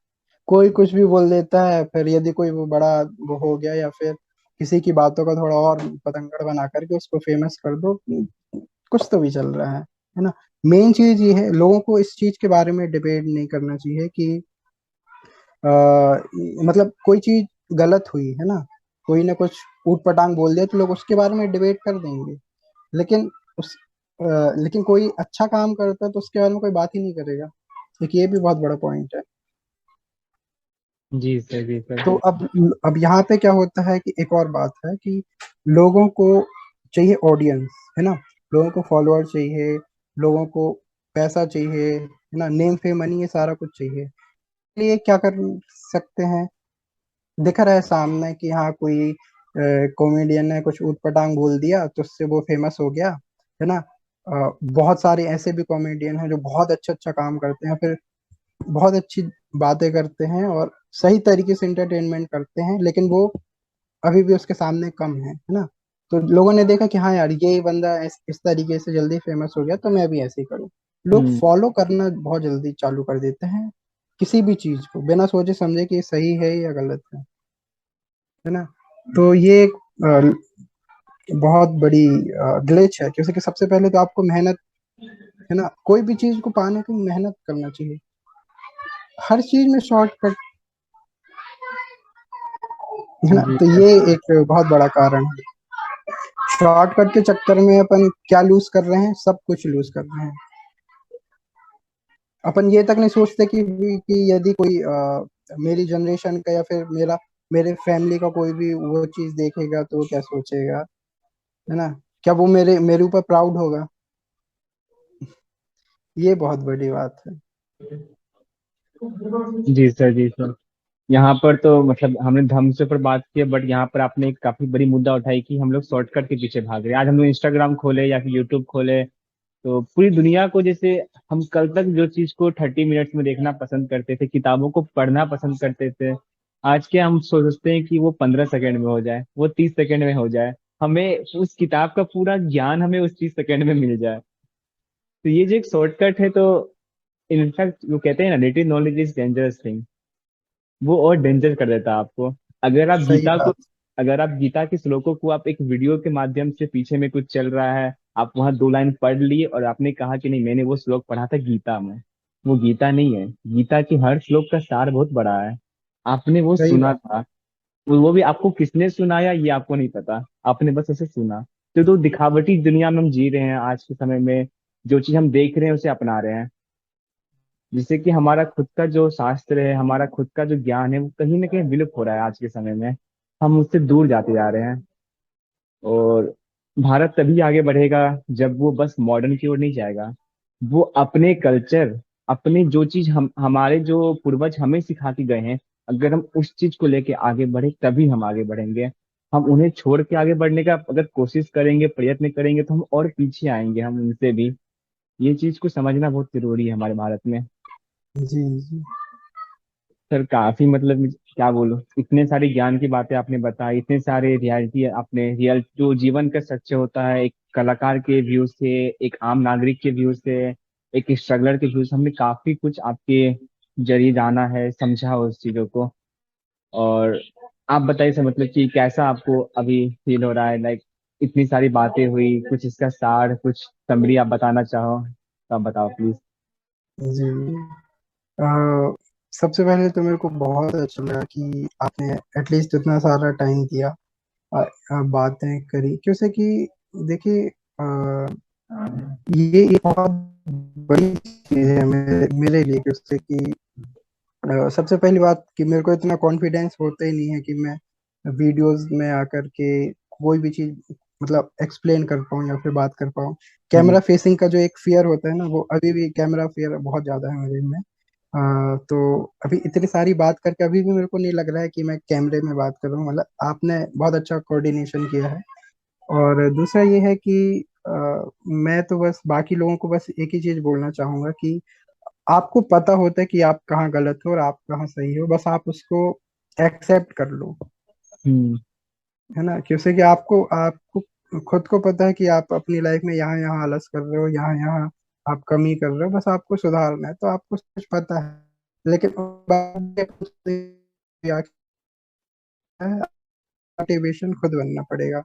कोई कुछ भी बोल देता है, फिर यदि कोई वो बड़ा वो हो गया, या फिर किसी की बातों का थोड़ा और पतंगड़ बना करके उसको फेमस कर दो, कुछ तो भी चल रहा है ना। मेन चीज ये है, लोगों को इस चीज के बारे में डिबेट नहीं करना चाहिए कि मतलब कोई चीज गलत हुई है ना, कोई ना कुछ ऊट पटांग बोल दिया तो लोग उसके बारे में डिबेट कर देंगे, लेकिन उस अ, लेकिन कोई अच्छा काम करता है तो उसके बारे में कोई बात ही नहीं करेगा। एक ये भी बहुत बड़ा पॉइंट है। जी सर, जी सर। तो अब यहाँ पे क्या होता है कि एक और बात है कि लोगों को चाहिए ऑडियंस, है ना, लोगों को फॉलोअर चाहिए, लोगों को पैसा चाहिए, है ना, नेम फेम मनी, ये सारा कुछ चाहिए। लिए क्या कर सकते हैं, दिख रहा है सामने कि हाँ कोई कॉमेडियन ने कुछ ऊटपटांग बोल दिया तो उससे वो फेमस हो गया, है ना। बहुत सारे ऐसे भी कॉमेडियन हैं जो बहुत अच्छा अच्छा काम करते हैं, फिर बहुत अच्छी बातें करते हैं और सही तरीके से एंटरटेनमेंट करते हैं, लेकिन वो अभी भी उसके सामने कम है ना। तो लोगों ने देखा कि हाँ यार ये बंदा इस तरीके से जल्दी फेमस हो गया तो मैं भी ऐसे ही करूँ। लोग हम्म। फॉलो करना बहुत जल्दी चालू कर देते हैं किसी भी चीज को, बिना सोचे समझे कि ये सही है या गलत है ना। तो ये एक बहुत बड़ी ग्लिच है, क्योंकि सबसे पहले तो आपको मेहनत, है ना, कोई भी चीज को पाने के लिए मेहनत करना चाहिए। हर चीज में शॉर्टकट, है ना, जी तो सर। ये एक बहुत बड़ा कारण है। शॉर्टकट के चक्कर में अपन क्या लूज कर रहे हैं, सब कुछ लूज कर रहे हैं। अपन ये तक नहीं सोचते कि यदि कोई मेरी जनरेशन का या फिर मेरे फैमिली का कोई भी वो चीज देखेगा तो वो क्या सोचेगा, है ना, क्या वो मेरे मेरे ऊपर प्राउड होगा? ये बहुत बड़ी बात है। जी सर, जी सर। यहाँ पर तो मतलब हमने धर्म से ऊपर बात की है, बट यहाँ पर आपने एक काफी बड़ी मुद्दा उठाई कि हम लोग शॉर्टकट के पीछे भाग रहे हैं। आज हम लोग इंस्टाग्राम खोले या फिर यूट्यूब खोले तो पूरी दुनिया को, जैसे हम कल तक जो चीज को 30 मिनट्स में देखना पसंद करते थे, किताबों को पढ़ना पसंद करते थे, आज के हम सोचते हैं कि वो 15 सेकंड में हो जाए, वो 30 सेकंड में हो जाए, हमें उस किताब का पूरा ज्ञान हमें उस 30 सेकंड में मिल जाए। तो ये जो एक शॉर्टकट है, तो इनफैक्ट वो कहते हैं ना, little knowledge is dangerous thing, वो और डेंजर कर देता है आपको। अगर आप सही गीता को बात। अगर आप गीता के श्लोकों को आप एक वीडियो के माध्यम से, पीछे में कुछ चल रहा है, आप वहां 2 लाइन पढ़ लिए और आपने कहा कि नहीं, मैंने वो श्लोक पढ़ा था गीता में, वो गीता नहीं है। गीता के हर श्लोक का सार बहुत बड़ा है। आपने वो सही सुना बात। था, वो भी आपको किसने सुनाया ये आपको नहीं पता, आपने बस ऐसे सुना। तो दिखावटी दुनिया में हम जी रहे हैं आज के समय में, जो चीज हम देख रहे हैं उसे अपना रहे हैं, जिससे कि हमारा खुद का जो शास्त्र है, हमारा खुद का जो ज्ञान है, वो कहीं ना कहीं विलुप्त हो रहा है आज के समय में। हम उससे दूर जाते जा रहे हैं। और भारत तभी आगे बढ़ेगा जब वो बस मॉडर्न की ओर नहीं जाएगा, वो अपने कल्चर, अपने जो चीज हम, हमारे जो पूर्वज हमें सिखा के गए हैं, अगर हम उस चीज को लेके आगे बढ़े तभी हम आगे बढ़ेंगे। हम उन्हें छोड़ के आगे बढ़ने का अगर कोशिश करेंगे, प्रयत्न करेंगे, तो हम और पीछे आएंगे हम उनसे भी। ये चीज को समझना बहुत जरूरी है हमारे भारत में। जी जी। सर काफी मतलब क्या बोलूं, इतने सारे ज्ञान की बातें आपने बताई, इतने सारे रियलिटी आपने, रियल जो जीवन का सच्चे होता है, एक कलाकार के व्यू से, एक आम नागरिक के व्यू से, एक स्ट्रगलर के व्यू से, हमने काफी कुछ आपके जरिए जाना है, समझा उस चीजों को। और आप बताइए सर, मतलब कि कैसा आपको अभी फील हो रहा है, लाइक इतनी सारी बातें हुई, कुछ इसका सार, कुछ समरी आप बताना चाहो तो आप बताओ प्लीज। जी। अ, सबसे पहले तो मेरे को बहुत अच्छा लगा कि आपने एटलीस्ट इतना सारा टाइम दिया, बातें करी, क्योंकि कि देखिए, ये बहुत बड़ी चीज है मेरे लिए, क्योंकि कि सबसे पहली बात कि मेरे को इतना कॉन्फिडेंस होता ही नहीं है कि मैं वीडियोस में आकर के कोई भी चीज मतलब एक्सप्लेन कर पाऊँ या फिर बात कर पाऊँ। कैमरा हम्म। फेसिंग का जो एक फियर होता है ना, वो अभी भी कैमरा फियर बहुत ज्यादा है मेरे में। तो अभी इतनी सारी बात करके अभी भी मेरे को नहीं लग रहा है कि मैं कैमरे में बात कर रहा हूँ। मतलब आपने बहुत अच्छा कोऑर्डिनेशन किया है। और दूसरा ये है कि मैं तो बस बाकी लोगों को बस एक ही चीज बोलना चाहूंगा कि आपको पता होता है कि आप कहाँ गलत हो और आप कहाँ सही हो, बस आप उसको एक्सेप्ट कर लो। हम्म। है ना, क्योंकि कि आपको आपको खुद को पता है कि आप अपनी लाइफ में यहाँ यहाँ आलस कर रहे हो, यहाँ यहाँ आप कमी कर रहे हो, बस आपको सुधारना है, तो आपको कुछ पता है। लेकिन मोटिवेशन खुद बनना पड़ेगा।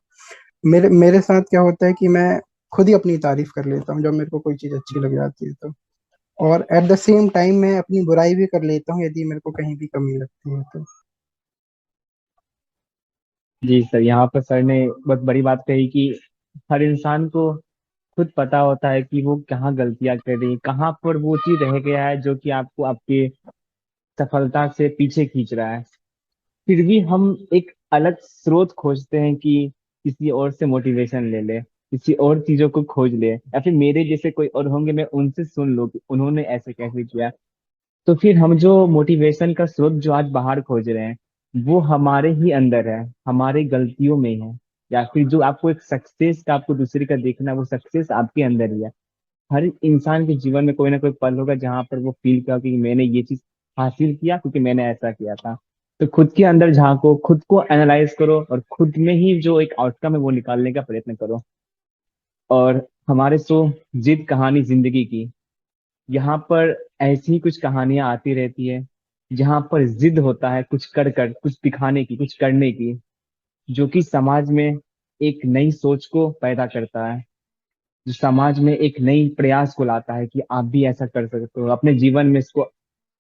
मेरे मेरे साथ क्या होता है कि मैं खुद ही अपनी तारीफ कर लेता हूँ जब मेरे को कोई चीज अच्छी लग जाती है तो। और एट द सेम टाइम मैं अपनी बुराई भी कर लेता हूँ यदि मेरे को कहीं भी कमी लगती है तो। जी सर, यहाँ पर सर ने बहुत बड़ी बात कही कि हर इंसान को खुद पता होता है कि वो कहाँ गलतियां कर रही है, कहाँ पर वो चीज रह गया है जो कि आपको आपके सफलता से पीछे खींच रहा है। फिर भी हम एक अलग स्रोत खोजते हैं कि किसी और से मोटिवेशन ले ले, किसी और चीजों को खोज ले, या फिर मेरे जैसे कोई और होंगे, मैं उनसे सुन लूं कि उन्होंने ऐसे कैसे किया। तो फिर हम जो मोटिवेशन का स्रोत जो आज बाहर खोज रहे हैं, वो हमारे ही अंदर है, हमारे गलतियों में है। या फिर जो आपको एक सक्सेस का, आपको दूसरे का देखना है, वो सक्सेस आपके अंदर ही है। हर इंसान के जीवन में कोई ना कोई पल होगा जहां पर वो फील किया कि मैंने ये चीज हासिल किया क्योंकि मैंने ऐसा किया था। तो खुद के अंदर झांको, खुद को एनालाइज करो, और खुद में ही जो एक आउटकम है वो निकालने का प्रयत्न करो। और हमारे सो जिद कहानी जिंदगी की, यहाँ पर ऐसी ही कुछ कहानियां आती रहती है, जहाँ पर जिद होता है कुछ कर कर, कुछ दिखाने की, कुछ करने की, जो कि समाज में एक नई सोच को पैदा करता है, जो समाज में एक नई प्रयास को लाता है कि आप भी ऐसा कर सकते हो, अपने जीवन में इसको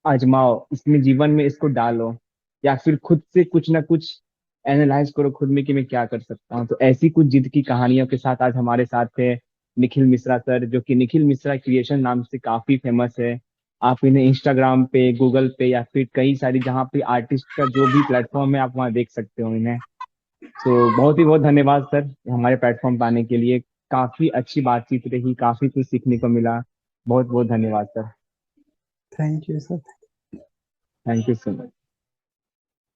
आजमाओ, इसमें जीवन में इसको डालो, या फिर खुद से कुछ ना कुछ एनालाइज करो खुद में कि मैं क्या कर सकता हूँ। तो ऐसी कुछ जिद की कहानियों के साथ आज हमारे साथ है निखिल मिश्रा सर, जो कि निखिल मिश्रा क्रिएशन नाम से काफी फेमस है। आप इन्हें इंस्टाग्राम पे, गूगल पे, या फिर कई सारी जहाँ पे आर्टिस्ट का जो भी प्लेटफॉर्म है, आप वहाँ देख सकते हो इन्हें। तो बहुत ही बहुत धन्यवाद सर हमारे प्लेटफॉर्म पे आने के लिए। काफी अच्छी बातचीत रही, काफी कुछ सीखने को मिला। बहुत बहुत धन्यवाद sir. Thank you sir. Thank you so much.